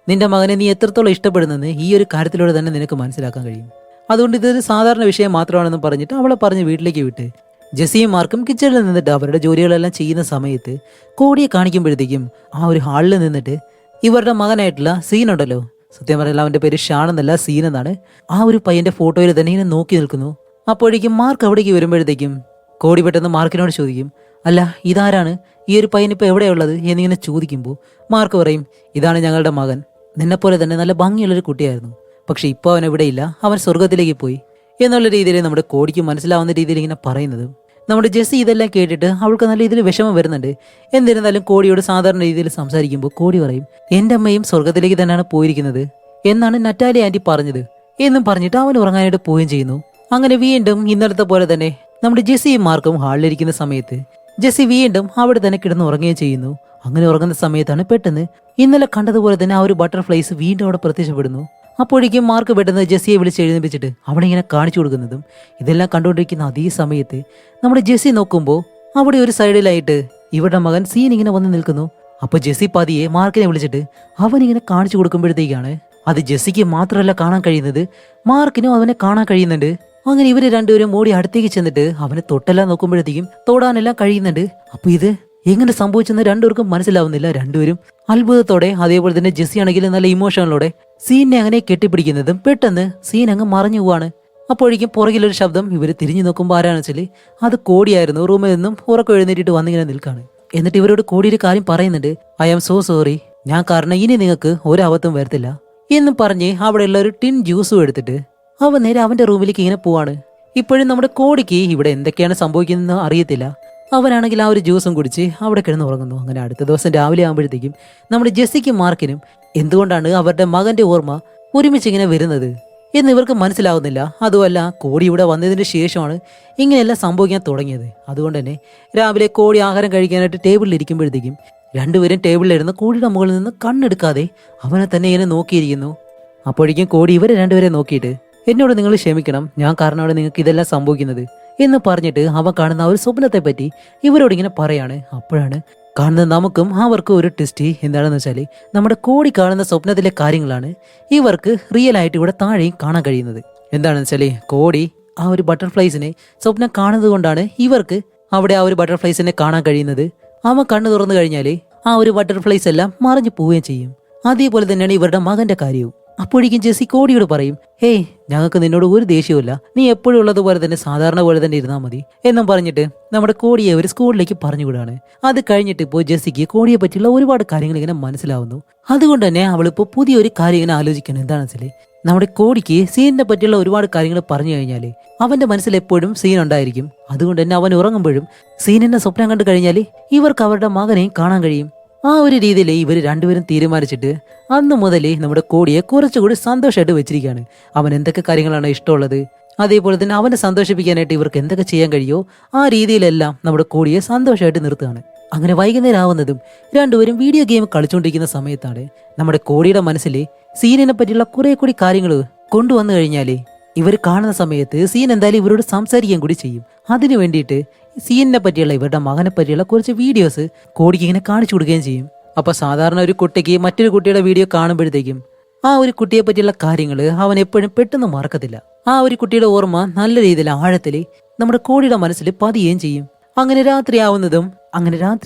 നിന്റെ മകനെ നീ എത്രത്തോളം ഇഷ്ടപ്പെടുന്നെന്ന് ഈ ഒരു കാര്യത്തിലൂടെ തന്നെ നിനക്ക് മനസ്സിലാക്കാൻ കഴിയും. അതുകൊണ്ട് ഇതൊരു സാധാരണ വിഷയം മാത്രമാണെന്ന് പറഞ്ഞിട്ട് അവളെ പറഞ്ഞ് വീട്ടിലേക്ക് വിട്ട് ജെസ്സിയും മാർക്കും കിച്ചണിൽ നിന്നിട്ട് അവരുടെ ജോലികളെല്ലാം ചെയ്യുന്ന സമയത്ത് കോടിയെ കാണിക്കുമ്പോഴത്തേക്കും ആ ഒരു ഹാളിൽ നിന്നിട്ട് ഇവരുടെ മകനായിട്ടുള്ള സീനുണ്ടല്ലോ, സത്യം പറഞ്ഞാൽ അവന്റെ പേര് ഷാൻ എന്നല്ല സീൻ എന്നാണ്, ആ ഒരു പയ്യന്റെ ഫോട്ടോയിൽ തന്നെ ഇങ്ങനെ നോക്കി നിൽക്കുന്നു. അപ്പോഴേക്കും മാർക്ക് അവിടേക്ക് വരുമ്പോഴത്തേക്കും കോടി പെട്ടെന്ന് മാർക്കിനോട് ചോദിക്കും, അല്ല ഇതാരാണ്, ഈ ഒരു പയ്യൻ ഇപ്പോൾ എവിടെയുള്ളത് എന്നിങ്ങനെ ചോദിക്കുമ്പോൾ മാർക്ക് പറയും, ഇതാണ് ഞങ്ങളുടെ മകൻ, നിന്നെപ്പോലെ തന്നെ നല്ല ഭംഗിയുള്ളൊരു കുട്ടിയായിരുന്നു, പക്ഷെ ഇപ്പോൾ അവൻ എവിടെയില്ല, അവൻ സ്വർഗത്തിലേക്ക് പോയി എന്നുള്ള രീതിയിൽ നമ്മുടെ കോടിക്ക് മനസ്സിലാവുന്ന രീതിയിൽ ഇങ്ങനെ പറയുന്നത്. നമ്മുടെ ജെസ്സി ഇതെല്ലാം കേട്ടിട്ട് അവൾക്ക് നല്ല രീതിയിൽ വിഷമം വരുന്നുണ്ട്. എന്നിരുന്നാലും കോടിയോട് സാധാരണ രീതിയിൽ സംസാരിക്കുമ്പോൾ കോടി പറയും, എൻ്റെ അമ്മയും സ്വർഗത്തിലേക്ക് തന്നെയാണ് പോയിരിക്കുന്നത് എന്നാണ് നറ്റാലി ആന്റി പറഞ്ഞത് എന്നും പറഞ്ഞിട്ട് അവൻ ഉറങ്ങാനായിട്ട് പോവുകയും ചെയ്യുന്നു. അങ്ങനെ വീണ്ടും ഇന്നലത്തെ പോലെ തന്നെ നമ്മുടെ ജെസ്സിയും മാർക്കും ഹാളിലിരിക്കുന്ന സമയത്ത് ജെസ്സി വീണ്ടും അവിടെ തന്നെ കിടന്ന് ഉറങ്ങുകയും ചെയ്യുന്നു. അങ്ങനെ ഉറങ്ങുന്ന സമയത്താണ് പെട്ടെന്ന് ഇന്നലെ കണ്ടതുപോലെ തന്നെ ആ ഒരു ബട്ടർഫ്ലൈസ് വീണ്ടും അവിടെ പ്രത്യക്ഷപ്പെടുന്നു. അപ്പോഴേക്കും മാർക്ക് പെട്ടെന്ന് ജെസ്സിയെ വിളിച്ച് എഴുന്നേപ്പിച്ചിട്ട് അവിടെ ഇങ്ങനെ കാണിച്ചു കൊടുക്കുന്നതും ഇതെല്ലാം കണ്ടുകൊണ്ടിരിക്കുന്ന അതേ സമയത്ത് നമ്മുടെ ജെസ്സി നോക്കുമ്പോൾ അവിടെ ഒരു സൈഡിലായിട്ട് ഇവരുടെ മകൻ സീൻ ഇങ്ങനെ വന്ന് നിൽക്കുന്നു. അപ്പൊ ജെസ്സി പതിയെ മാർക്കിനെ വിളിച്ചിട്ട് അവൻ ഇങ്ങനെ കാണിച്ചു കൊടുക്കുമ്പോഴത്തേക്കാണ് അത് ജെസ്സിക്ക് മാത്രമല്ല കാണാൻ കഴിയുന്നത്, മാർക്കിനും അവനെ കാണാൻ കഴിയുന്നുണ്ട്. അങ്ങനെ ഇവര് രണ്ടുപേരും ഓടി അടുത്തേക്ക് ചെന്നിട്ട് അവനെ തൊട്ടെല്ലാം നോക്കുമ്പോഴത്തേക്കും തൊടാനെല്ലാം കഴിയുന്നുണ്ട്. അപ്പൊ ഇത് എങ്ങനെ സംഭവിച്ചെന്ന് രണ്ടുപേർക്കും മനസ്സിലാവുന്നില്ല. രണ്ടുപേരും അത്ഭുതത്തോടെ, അതേപോലെ തന്നെ ജെസ്സി ആണെങ്കിൽ നല്ല ഇമോഷനിലൂടെ സീനെ അങ്ങനെ കെട്ടിപ്പിടിക്കുന്നതും പെട്ടെന്ന് സീൻ അങ്ങ് മറഞ്ഞു പോവാണ്. അപ്പോഴേക്കും പുറകിലൊരു ശബ്ദം. ഇവർ തിരിഞ്ഞു നോക്കുമ്പോൾ ആരാണെന്ന് വെച്ചാൽ അത് കോടിയായിരുന്നു. റൂമിൽ നിന്നും ഉറക്കം എഴുന്നേറ്റിട്ട് വന്നിങ്ങനെ നിൽക്കാണ്. എന്നിട്ട് ഇവരോട് കോടി ഒരു കാര്യം പറയുന്നുണ്ട്, ഐ ആം സോ സോറി, ഞാൻ കാരണം ഇനി നിങ്ങൾക്ക് ഒരബദ്ധം വരത്തില്ല എന്നും പറഞ്ഞ് അവിടെയുള്ള ഒരു ടിൻ ജ്യൂസും എടുത്തിട്ട് അവൻ നേരെ അവന്റെ റൂമിലേക്ക് ഇങ്ങനെ പോവാണ്. ഇപ്പോഴും നമ്മുടെ കോടിക്ക് ഇവിടെ എന്തൊക്കെയാണ് സംഭവിക്കുന്നതെന്ന് അറിയത്തില്ല. അവനാണെങ്കിൽ ആ ഒരു ജ്യൂസും കുടിച്ച് അവിടെ കിടന്ന് ഉറങ്ങുന്നു. അങ്ങനെ അടുത്ത ദിവസം രാവിലെ ആകുമ്പോഴത്തേക്കും നമ്മുടെ ജെസ്സിക്കും മാർക്കിനും എന്തുകൊണ്ടാണ് അവരുടെ മകന്റെ ഓർമ്മ ഒരുമിച്ച് ഇങ്ങനെ വരുന്നത് എന്ന് ഇവർക്ക് മനസ്സിലാവുന്നില്ല. അതുമല്ല കോടി ഇവിടെ വന്നതിന് ശേഷമാണ് ഇങ്ങനെയെല്ലാം സംഭവിക്കാൻ തുടങ്ങിയത്. അതുകൊണ്ട് തന്നെ രാവിലെ കോടി ആഹാരം കഴിക്കാനായിട്ട് ടേബിളിൽ ഇരിക്കുമ്പോഴത്തേക്കും രണ്ടുപേരും ടേബിളിലിരുന്ന് കോടിയുടെ മുകളിൽ നിന്ന് കണ്ണെടുക്കാതെ അവനെ തന്നെ ഇങ്ങനെ നോക്കിയിരിക്കുന്നു. അപ്പോഴേക്കും കോടി ഇവരെ രണ്ടുപേരെ നോക്കിയിട്ട് എന്നോട് നിങ്ങൾ ക്ഷമിക്കണം, ഞാൻ കാരണമാണ് നിങ്ങൾക്ക് ഇതെല്ലാം സംഭവിക്കുന്നത് എന്ന് പറഞ്ഞിട്ട് അവൻ കാണുന്ന ആ ഒരു സ്വപ്നത്തെ പറ്റി ഇവരോട് ഇങ്ങനെ പറയാണ്. അപ്പോഴാണ് കാണുന്നത് നമുക്കും അവർക്കും ഒരു ട്വിസ്റ്റ്. എന്താണെന്ന് വെച്ചാൽ നമ്മുടെ കോടി കാണുന്ന സ്വപ്നത്തിലെ കാര്യങ്ങളാണ് ഇവർക്ക് റിയൽ ആയിട്ട് ഇവിടെ താഴെയും കാണാൻ കഴിയുന്നത്. എന്താണെന്ന് വെച്ചാൽ കോടി ആ ഒരു ബട്ടർഫ്ലൈസിനെ സ്വപ്നം കാണുന്നത് കൊണ്ടാണ് ഇവർക്ക് അവിടെ ആ ഒരു ബട്ടർഫ്ലൈസിനെ കാണാൻ കഴിയുന്നത്. അവൻ കണ്ണു തുറന്നു കഴിഞ്ഞാൽ ആ ഒരു ബട്ടർഫ്ലൈസ് എല്ലാം മറിഞ്ഞു പോവുകയും ചെയ്യും. അതേപോലെ തന്നെയാണ് ഇവരുടെ മകന്റെ കാര്യവും. അപ്പോഴേക്കും ജെസ്സി കോടിയോട് പറയും, ഹേയ് ഞങ്ങൾക്ക് നിന്നോട് ഒരു ദേഷ്യവുമില്ല, നീ എപ്പോഴും ഉള്ളതുപോലെ തന്നെ സാധാരണ പോലെ തന്നെ ഇരുന്നാൽ മതി എന്നും പറഞ്ഞിട്ട് നമ്മുടെ കോടിയെ ഒരു സ്കൂളിലേക്ക് പറഞ്ഞുവിടാണ്. അത് കഴിഞ്ഞിട്ട് ഇപ്പോൾ ജെസ്സിക്ക് കോടിയെ പറ്റിയുള്ള ഒരുപാട് കാര്യങ്ങൾ ഇങ്ങനെ മനസ്സിലാവുന്നു. അതുകൊണ്ട് തന്നെ അവളിപ്പോൾ പുതിയൊരു കാര്യം ഇങ്ങനെ ആലോചിക്കണം. എന്താണെന്ന് വെച്ചാൽ നമ്മുടെ കോടിക്ക് സീനിനെ പറ്റിയുള്ള ഒരുപാട് കാര്യങ്ങൾ പറഞ്ഞു കഴിഞ്ഞാൽ അവന്റെ മനസ്സിൽ എപ്പോഴും സീൻ ഉണ്ടായിരിക്കും. അതുകൊണ്ട് തന്നെ അവൻ ഉറങ്ങുമ്പോഴും സീനിന്റെ സ്വപ്നം കണ്ടു കഴിഞ്ഞാൽ ഇവർക്ക് അവരുടെ മകനെയും കാണാൻ കഴിയും. ആ ഒരു രീതിയിൽ ഇവർ രണ്ടുപേരും തീരുമാനിച്ചിട്ട് അന്ന് മുതൽ നമ്മുടെ കോടിയെ കുറച്ചുകൂടി സന്തോഷമായിട്ട് വെച്ചിരിക്കുകയാണ്. അവൻ എന്തൊക്കെ കാര്യങ്ങളാണ് ഇഷ്ടമുള്ളത്, അതേപോലെ തന്നെ അവനെ സന്തോഷിപ്പിക്കാനായിട്ട് ഇവർക്ക് എന്തൊക്കെ ചെയ്യാൻ കഴിയുമോ ആ രീതിയിലെല്ലാം നമ്മുടെ കോടിയെ സന്തോഷമായിട്ട് നിർത്തുകയാണ്. അങ്ങനെ വൈകുന്നേരം ആവുന്നതും രണ്ടുപേരും വീഡിയോ ഗെയിം കളിച്ചുകൊണ്ടിരിക്കുന്ന സമയത്താണ് നമ്മുടെ കോടിയുടെ മനസ്സിൽ സീനിനെ പറ്റിയുള്ള കുറെ കൂടി കാര്യങ്ങൾ കൊണ്ടുവന്നു കഴിഞ്ഞാൽ ഇവർ കാണുന്ന സമയത്ത് സീൻ എന്തായാലും ഇവരോട് സംസാരിക്കാൻ കൂടി ചെയ്യും. അതിനു വേണ്ടിയിട്ട് സീനിനെ പറ്റിയുള്ള ഇവരുടെ മകനെ പറ്റിയുള്ള കുറച്ച് വീഡിയോസ് കോടിക്ക് ഇങ്ങനെ കാണിച്ചു കൊടുക്കുകയും ചെയ്യും. അപ്പൊ സാധാരണ ഒരു കുട്ടിക്ക് മറ്റൊരു കുട്ടിയുടെ വീഡിയോ കാണുമ്പോഴത്തേക്കും ആ ഒരു കുട്ടിയെ പറ്റിയുള്ള കാര്യങ്ങൾ അവൻ എപ്പോഴും പെട്ടെന്ന് മറക്കത്തില്ല. ആ ഒരു കുട്ടിയുടെ ഓർമ്മ നല്ല രീതിയിൽ ആഴത്തിൽ നമ്മുടെ കോടിയുടെ മനസ്സിൽ പതിയുകയും ചെയ്യും. അങ്ങനെ രാത്രിയാവുന്നതും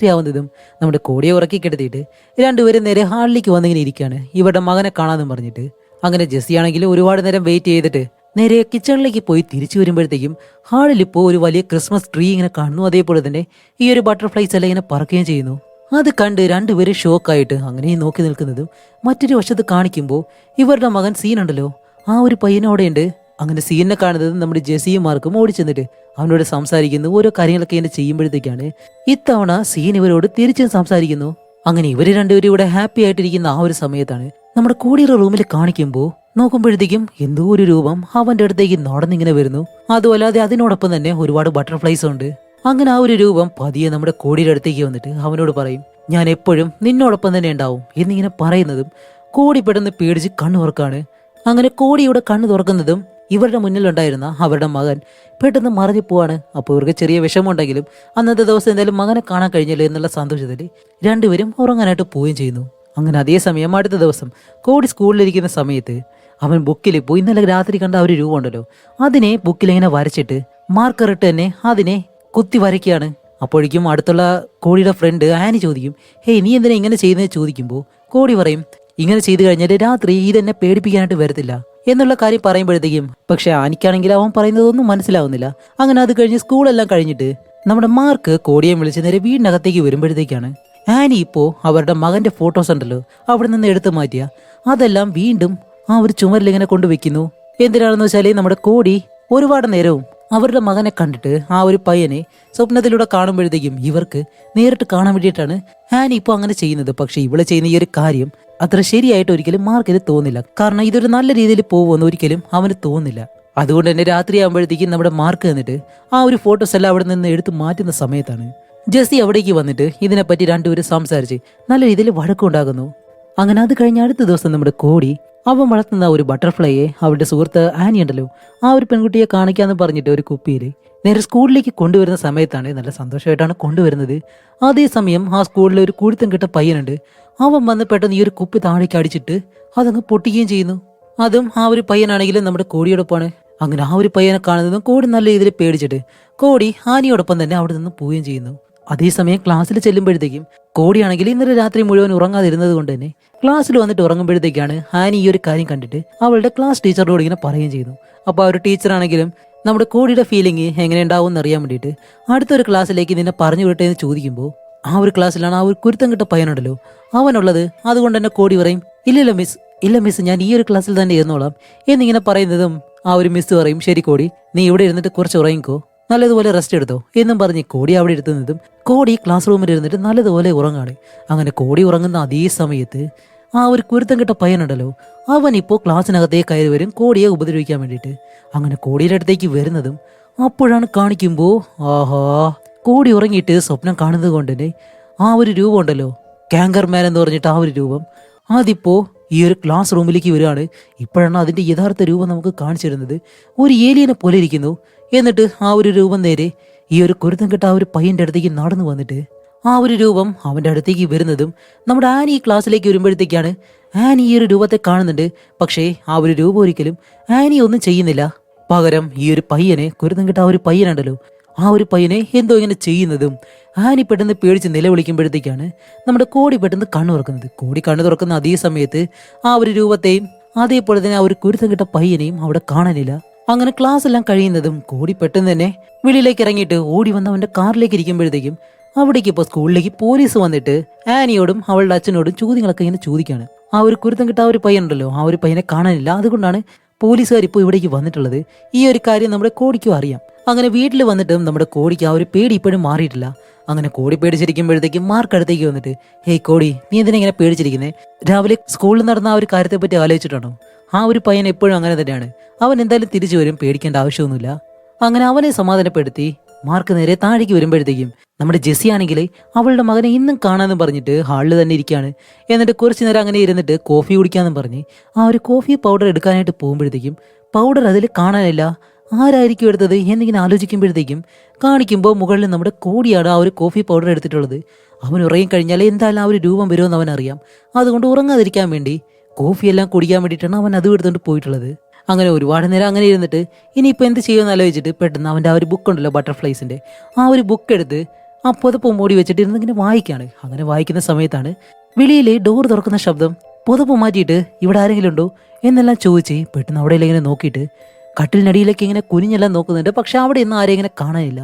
നമ്മുടെ കോടിയെ ഉറക്കി കിടത്തിയിട്ട് രണ്ടുപേരും നേരെ ഹാളിലേക്ക് വന്നിങ്ങനെ ഇരിക്കുകയാണ് ഇവരുടെ മകനെ കാണാമെന്ന് പറഞ്ഞിട്ട്. അങ്ങനെ ജെസ്സി ആണെങ്കിൽ ഒരുപാട് നേരം വെയിറ്റ് ചെയ്തിട്ട് നേരെ കിച്ചണിലേക്ക് പോയി തിരിച്ചു വരുമ്പോഴത്തേക്കും ഹാളിൽ ഇപ്പോൾ ഒരു വലിയ ക്രിസ്മസ് ട്രീ ഇങ്ങനെ കാണുന്നു. അതേപോലെ തന്നെ ഈ ഒരു ബട്ടർഫ്ലൈസ് എല്ലാം ഇങ്ങനെ പറക്കുകയും ചെയ്യുന്നു. അത് കണ്ട് രണ്ടുപേരും ഷോക്കായിട്ട് അങ്ങനെ നോക്കി നിൽക്കുന്നതും മറ്റൊരു വശത്ത് കാണിക്കുമ്പോൾ ഇവരുടെ മകൻ സീനുണ്ടല്ലോ ആ ഒരു പയ്യനോടെയുണ്ട്. അങ്ങനെ സീനിനെ കാണുന്നത് നമ്മുടെ ജെസ്സിയും മാർക്കും ഓടിച്ചെന്നിട്ട് അവനോട് സംസാരിക്കുന്നു. ഓരോ കാര്യങ്ങളൊക്കെ ഇങ്ങനെ ചെയ്യുമ്പോഴത്തേക്കാണ് ഇത്തവണ സീൻ ഇവരോട് തിരിച്ചും സംസാരിക്കുന്നു. അങ്ങനെ ഇവര് രണ്ടുപേരും ഇവിടെ ഹാപ്പി ആയിട്ടിരിക്കുന്ന ആ ഒരു സമയത്താണ് നമ്മുടെ കോടിയുടെ റൂമിൽ കാണിക്കുമ്പോൾ നോക്കുമ്പോഴത്തേക്കും എന്തോ ഒരു രൂപം അവന്റെ അടുത്തേക്ക് നടന്നിങ്ങനെ വരുന്നു. അതുമല്ലാതെ അതിനോടൊപ്പം തന്നെ ഒരുപാട് ബട്ടർഫ്ലൈസ് ഉണ്ട്. അങ്ങനെ ആ ഒരു രൂപം പതിയെ നമ്മുടെ കോടിയുടെ അടുത്തേക്ക് വന്നിട്ട് അവനോട് പറയും, ഞാൻ എപ്പോഴും നിന്നോടൊപ്പം തന്നെ ഉണ്ടാവും എന്നിങ്ങനെ പറയുന്നതും കോടി പെട്ടെന്ന് പേടിച്ച് കണ്ണു തുറക്കാണ്. അങ്ങനെ കോടിയുടെ കണ്ണു തുറക്കുന്നതും ഇവരുടെ മുന്നിലുണ്ടായിരുന്ന അവരുടെ മകൻ പെട്ടെന്ന് മറിഞ്ഞു പോവാണ്. അപ്പോൾ ഇവർക്ക് ചെറിയ വിഷമമുണ്ടെങ്കിലും അന്നത്തെ ദിവസം എന്തായാലും മകനെ കാണാൻ കഴിഞ്ഞല്ലോ എന്നുള്ള സന്തോഷത്തിൽ രണ്ടുപേരും ഉറങ്ങാനായിട്ട് പോവുകയും ചെയ്യുന്നു. അങ്ങനെ അതേസമയം അടുത്ത ദിവസം കോടി സ്കൂളിലിരിക്കുന്ന സമയത്ത് അവൻ ബുക്കിൽ പോയി ഇന്നലെ രാത്രി കണ്ട ആ ഒരു രൂപം ഉണ്ടല്ലോ അതിനെ ബുക്കിൽ ഇങ്ങനെ വരച്ചിട്ട് മാർക്കർ ഇട്ട് തന്നെ അതിനെ കുത്തി വരയ്ക്കുകയാണ്. അപ്പോഴേക്കും അടുത്തുള്ള കോടിയുടെ ഫ്രണ്ട് ആനി ചോദിക്കും, ഹേയ് നീ എന്തിനാ ഇങ്ങനെ ചെയ്യുന്നത് ചോദിക്കുമ്പോൾ കോടി പറയും, ഇങ്ങനെ ചെയ്തു കഴിഞ്ഞാൽ രാത്രി ഇതെന്നെ പേടിപ്പിക്കാനായിട്ട് വരത്തില്ല എന്നുള്ള കാര്യം പറയുമ്പോഴത്തേക്കും പക്ഷെ ആനിക്കാണെങ്കിൽ അവൻ പറയുന്നതൊന്നും മനസ്സിലാവുന്നില്ല. അങ്ങനെ അത് കഴിഞ്ഞ് സ്കൂളെല്ലാം കഴിഞ്ഞിട്ട് നമ്മുടെ മാർക്ക് കോടിയെ വിളിച്ച് നേരെ വീടിനകത്തേക്ക് വരുമ്പോഴത്തേക്കാണ് ആനി ഇപ്പോൾ അവരുടെ മകന്റെ ഫോട്ടോസ് ഉണ്ടല്ലോ അവിടെ നിന്ന് എടുത്തു മാറ്റിയ അതെല്ലാം വീണ്ടും ആ ഒരു ചുമരിലിങ്ങനെ കൊണ്ടുവെക്കുന്നു. എന്തിനാണെന്ന് വെച്ചാൽ നമ്മുടെ കോടി ഒരുപാട് നേരവും അവരുടെ മകനെ കണ്ടിട്ട് ആ ഒരു പയ്യനെ സ്വപ്നത്തിലൂടെ കാണുമ്പോഴത്തേക്കും ഇവർക്ക് നേരിട്ട് കാണാൻ വേണ്ടിയിട്ടാണ് ആനി ഇപ്പോൾ അങ്ങനെ ചെയ്യുന്നത്. പക്ഷെ ഇവിടെ ചെയ്യുന്ന ഈ ഒരു കാര്യം അത്ര ശരിയായിട്ട് ഒരിക്കലും മാർക്കിന് തോന്നില്ല. കാരണം ഇതൊരു നല്ല രീതിയിൽ പോകുമെന്ന് ഒരിക്കലും അവന് തോന്നില്ല. അതുകൊണ്ട് തന്നെ രാത്രിയാകുമ്പോഴത്തേക്കും നമ്മുടെ മാർക്ക് വന്നിട്ട് ആ ഒരു ഫോട്ടോസ് എല്ലാം അവിടെ നിന്ന് എടുത്ത് മാറ്റുന്ന സമയത്താണ് ജെസ്സി അവിടേക്ക് വന്നിട്ട് ഇതിനെപ്പറ്റി രണ്ടുപേരും സംസാരിച്ച് നല്ല രീതിയിൽ വഴക്കുണ്ടാകുന്നു. അങ്ങനെ അത് കഴിഞ്ഞ അടുത്ത ദിവസം നമ്മുടെ കോടി അവൻ വളർത്തുന്ന ഒരു ബട്ടർഫ്ലൈയെ അവരുടെ സുഹൃത്ത് ആനി ഉണ്ടല്ലോ ആ ഒരു പെൺകുട്ടിയെ കാണിക്കാന്ന് പറഞ്ഞിട്ട് ഒരു കുപ്പിയിൽ നേരെ സ്കൂളിലേക്ക് കൊണ്ടുവരുന്ന സമയത്താണ് നല്ല സന്തോഷമായിട്ടാണ് കൊണ്ടുവരുന്നത്. അതേസമയം ആ സ്കൂളിൽ ഒരു കുഴുത്തം കിട്ട പയ്യനുണ്ട്. അവൻ വന്ന് പെട്ടെന്ന് ഈ ഒരു കുപ്പി താഴേക്ക് അടിച്ചിട്ട് അതങ്ങ് പൊട്ടിക്കുകയും ചെയ്യുന്നു. അതും ആ ഒരു പയ്യനാണെങ്കിലും നമ്മുടെ കോടിയോടൊപ്പമാണ്. അങ്ങനെ ആ ഒരു പയ്യനെ കാണുന്നതും കോടി നല്ല രീതിയിൽ പേടിച്ചിട്ട് കോടി ആനിയോടൊപ്പം തന്നെ അവിടെ നിന്ന് പോവുകയും ചെയ്യുന്നു. അതേസമയം ക്ലാസ്സിൽ ചെല്ലുമ്പോഴത്തേക്കും കോടിയാണെങ്കിൽ ഇന്നലെ രാത്രി മുഴുവൻ ഉറങ്ങാതിരുന്നത് കൊണ്ട് തന്നെ ക്ലാസ്സിൽ വന്നിട്ട് ഉറങ്ങുമ്പോഴത്തേക്കാണ് ആനി ഈ ഒരു കാര്യം കണ്ടിട്ട് അവളുടെ ക്ലാസ് ടീച്ചറോട് ഇങ്ങനെ പറയുകയും ചെയ്യുന്നു. അപ്പോൾ ആ ഒരു ടീച്ചറാണെങ്കിലും നമ്മുടെ കോടിയുടെ ഫീലിംഗ് എങ്ങനെ ഉണ്ടാവും എന്നറിയാൻ വേണ്ടിയിട്ട് അടുത്തൊരു ക്ലാസ്സിലേക്ക് നിന്നെ പറഞ്ഞു വിട്ടെ എന്ന് ചോദിക്കുമ്പോൾ ആ ഒരു ക്ലാസ്സിലാണ് ആ ഒരു കുരുത്തം കിട്ട പയ്യനുണ്ടല്ലോ അവനുള്ളത്. അതുകൊണ്ട് തന്നെ കോടി പറയും, ഇല്ല മിസ് ഞാൻ ഈ ഒരു ക്ലാസ്സിൽ തന്നെ ഇരുന്നോളാം എന്നിങ്ങനെ പറയുന്നതും ആ ഒരു മിസ് പറയും, ശരി കോടി നീ ഇവിടെ ഇരുന്നിട്ട് കുറച്ച് ഉറങ്ങിക്കോ, നല്ലതുപോലെ റെസ്റ്റ് എടുത്തോ എന്നും പറഞ്ഞ് കോടി അവിടെ എടുത്തുന്നതും കോടി ക്ലാസ് റൂമിൽ ഇരുന്നിട്ട് നല്ലതുപോലെ ഉറങ്ങാണ്. അങ്ങനെ കോടി ഉറങ്ങുന്ന അതേ സമയത്ത് ആ ഒരു കുരുത്തം കെട്ട പയ്യനുണ്ടല്ലോ, അവൻ ഇപ്പോൾ ക്ലാസ്സിനകത്തേക്ക് കയറി വരും കോടിയെ ഉപദ്രവിക്കാൻ വേണ്ടിയിട്ട്. അങ്ങനെ കോടിയുടെ അടുത്തേക്ക് വരുന്നതും അപ്പോഴാണ് കാണിക്കുമ്പോൾ ആഹാ, കോടി ഉറങ്ങിയിട്ട് സ്വപ്നം കാണുന്നത് കൊണ്ട് തന്നെ ആ ഒരു രൂപം ഉണ്ടല്ലോ, കാങ്കർ മാൻ എന്ന് പറഞ്ഞിട്ട് ആ ഒരു രൂപം അതിപ്പോ ഈ ഒരു ക്ലാസ് റൂമിലേക്ക് വരികയാണ്. ഇപ്പോഴാണ് അതിന്റെ യഥാർത്ഥ രൂപം നമുക്ക് കാണിച്ചു തരുന്നത്. ഒരു ഏലിയനെ പോലെ ഇരിക്കുന്നു. എന്നിട്ട് ആ ഒരു രൂപം നേരെ ഈ ഒരു കുരുത്തം കെട്ട ആ ഒരു പയ്യന്റെ അടുത്തേക്ക് നടന്നു വന്നിട്ട് ആ ഒരു രൂപം അവന്റെ അടുത്തേക്ക് വരുന്നതും നമ്മുടെ ആനി ഈ ക്ലാസ്സിലേക്ക് വരുമ്പോഴത്തേക്കാണ് ആനി ഈ ഒരു രൂപത്തെ കാണുന്നുണ്ട്. പക്ഷേ ആ ഒരു രൂപം ഒരിക്കലും ആനി ഒന്നും ചെയ്യുന്നില്ല. പകരം ഈ ഒരു പയ്യനെ, കുരുത്തം കെട്ട ആ ഒരു പയ്യനുണ്ടല്ലോ, ആ ഒരു പയ്യനെ എന്തോ ഇങ്ങനെ ചെയ്യുന്നതും ആനി പെട്ടെന്ന് പേടിച്ച് നിലവിളിക്കുമ്പോഴത്തേക്കാണ് നമ്മുടെ കോടി പെട്ടെന്ന് കണ്ണു തുറക്കുന്നത്. കോടി കണ്ണു തുറക്കുന്ന അതേ സമയത്ത് ആ ഒരു രൂപത്തെയും അതേപോലെ തന്നെ ആ ഒരു കുരുത്തം കെട്ട പയ്യനെയും അവിടെ കാണാനില്ല. അങ്ങനെ ക്ലാസ് എല്ലാം കഴിയുന്നതും കോടി പെട്ടെന്ന് തന്നെ വെളിയിലേക്ക് ഇറങ്ങിയിട്ട് ഓടി വന്ന് അവന്റെ കാറിലേക്ക് ഇരിക്കുമ്പോഴത്തേക്കും അവിടേക്ക് ഇപ്പോൾ സ്കൂളിലേക്ക് പോലീസ് വന്നിട്ട് ആനിയോടും അവളുടെ അച്ഛനോടും ചോദ്യങ്ങളൊക്കെ ഇങ്ങനെ ചോദിക്കുകയാണ്. ആ ഒരു കുരുത്തം കിട്ട ആ ഒരു പയ്യനുണ്ടല്ലോ, ആ ഒരു പയ്യനെ കാണാനില്ല. അതുകൊണ്ടാണ് പോലീസുകാർ ഇപ്പോൾ ഇവിടേക്ക് വന്നിട്ടുള്ളത്. ഈ ഒരു കാര്യം നമ്മുടെ കോടിക്കും അറിയാം. അങ്ങനെ വീട്ടിൽ വന്നിട്ടും നമ്മുടെ കോടിക്ക് ആ ഒരു പേടി ഇപ്പോഴും മാറിയിട്ടില്ല. അങ്ങനെ കോടി പേടിച്ചിരിക്കുമ്പോഴത്തേക്കും മാർക്ക് അടുത്തേക്ക് വന്നിട്ട്, ഹേയ് കോടി, നീ എന്തിനാ ഇങ്ങനെ പേടിച്ചിരിക്കുന്നത്? രാവിലെ സ്കൂളിൽ നടന്ന ആ ഒരു കാര്യത്തെ പറ്റി ആലോചിച്ചിട്ടാണോ? ആ ഒരു പയ്യൻ എപ്പോഴും അങ്ങനെ തന്നെയാണ്. അവൻ എന്തായാലും തിരിച്ചു വരും, പേടിക്കേണ്ട ആവശ്യമൊന്നുമില്ല. അങ്ങനെ അവനെ സമാധാനപ്പെടുത്തി മാർക്ക് നേരെ താഴേക്ക് വരുമ്പോഴത്തേക്കും നമ്മുടെ ജെസ്സി ആണെങ്കിൽ അവളുടെ മകനെ ഇന്നും കാണാമെന്ന് പറഞ്ഞിട്ട് ഹാളിൽ തന്നെ ഇരിക്കുകയാണ്. എന്നിട്ട് കുറച്ചു നേരം അങ്ങനെ ഇരുന്നിട്ട് കോഫി കുടിക്കാമെന്നും പറഞ്ഞ് ആ ഒരു കോഫി പൗഡർ എടുക്കാനായിട്ട് പോകുമ്പോഴത്തേക്കും പൗഡർ അതിൽ കാണാനില്ല. ആരായിരിക്കും എടുത്തത് എന്നിങ്ങനെ ആലോചിക്കുമ്പോഴത്തേക്കും കാണിക്കുമ്പോൾ മുകളിൽ നമ്മുടെ കോടിയാണ് ആ ഒരു കോഫി പൗഡർ എടുത്തിട്ടുള്ളത്. അവൻ ഉറങ്ങിക്കഴിഞ്ഞാൽ എന്തായാലും ആ ഒരു രൂപം വരുമെന്ന് അവനറിയാം. അതുകൊണ്ട് ഉറങ്ങാതിരിക്കാൻ വേണ്ടി കോഫിയെല്ലാം കുടിക്കാൻ വേണ്ടിയിട്ടാണ് അവൻ അതും എടുത്തുകൊണ്ട് പോയിട്ടുള്ളത്. അങ്ങനെ ഒരുപാട് നേരം അങ്ങനെ ഇരുന്നിട്ട് ഇനിയിപ്പോൾ എന്ത് ചെയ്യുമെന്ന് ആലോചിച്ചിട്ട് പെട്ടെന്ന് അവൻ്റെ ആ ഒരു ബുക്ക് ഉണ്ടല്ലോ, ബട്ടർഫ്ലൈസിൻ്റെ ആ ഒരു ബുക്ക് എടുത്ത് ആ പുതപ്പ് മൂടി വെച്ചിട്ട് ഇരുന്ന് ഇങ്ങനെ വായിക്കാണ്. അങ്ങനെ വായിക്കുന്ന സമയത്താണ് വെളിയിൽ ഡോർ തുറക്കുന്ന ശബ്ദം. പുതപ്പ് മാറ്റിയിട്ട് ഇവിടെ ആരെങ്കിലും ഉണ്ടോ എന്നെല്ലാം ചോദിച്ച് പെട്ടെന്ന് അവിടെ ഇങ്ങനെ നോക്കിയിട്ട് കട്ടിലിനടിയിലേക്ക് ഇങ്ങനെ കുനിഞ്ഞെല്ലാം നോക്കുന്നുണ്ട്. പക്ഷെ അവിടെ ഒന്നും ആരെയും ഇങ്ങനെ കാണാനില്ല.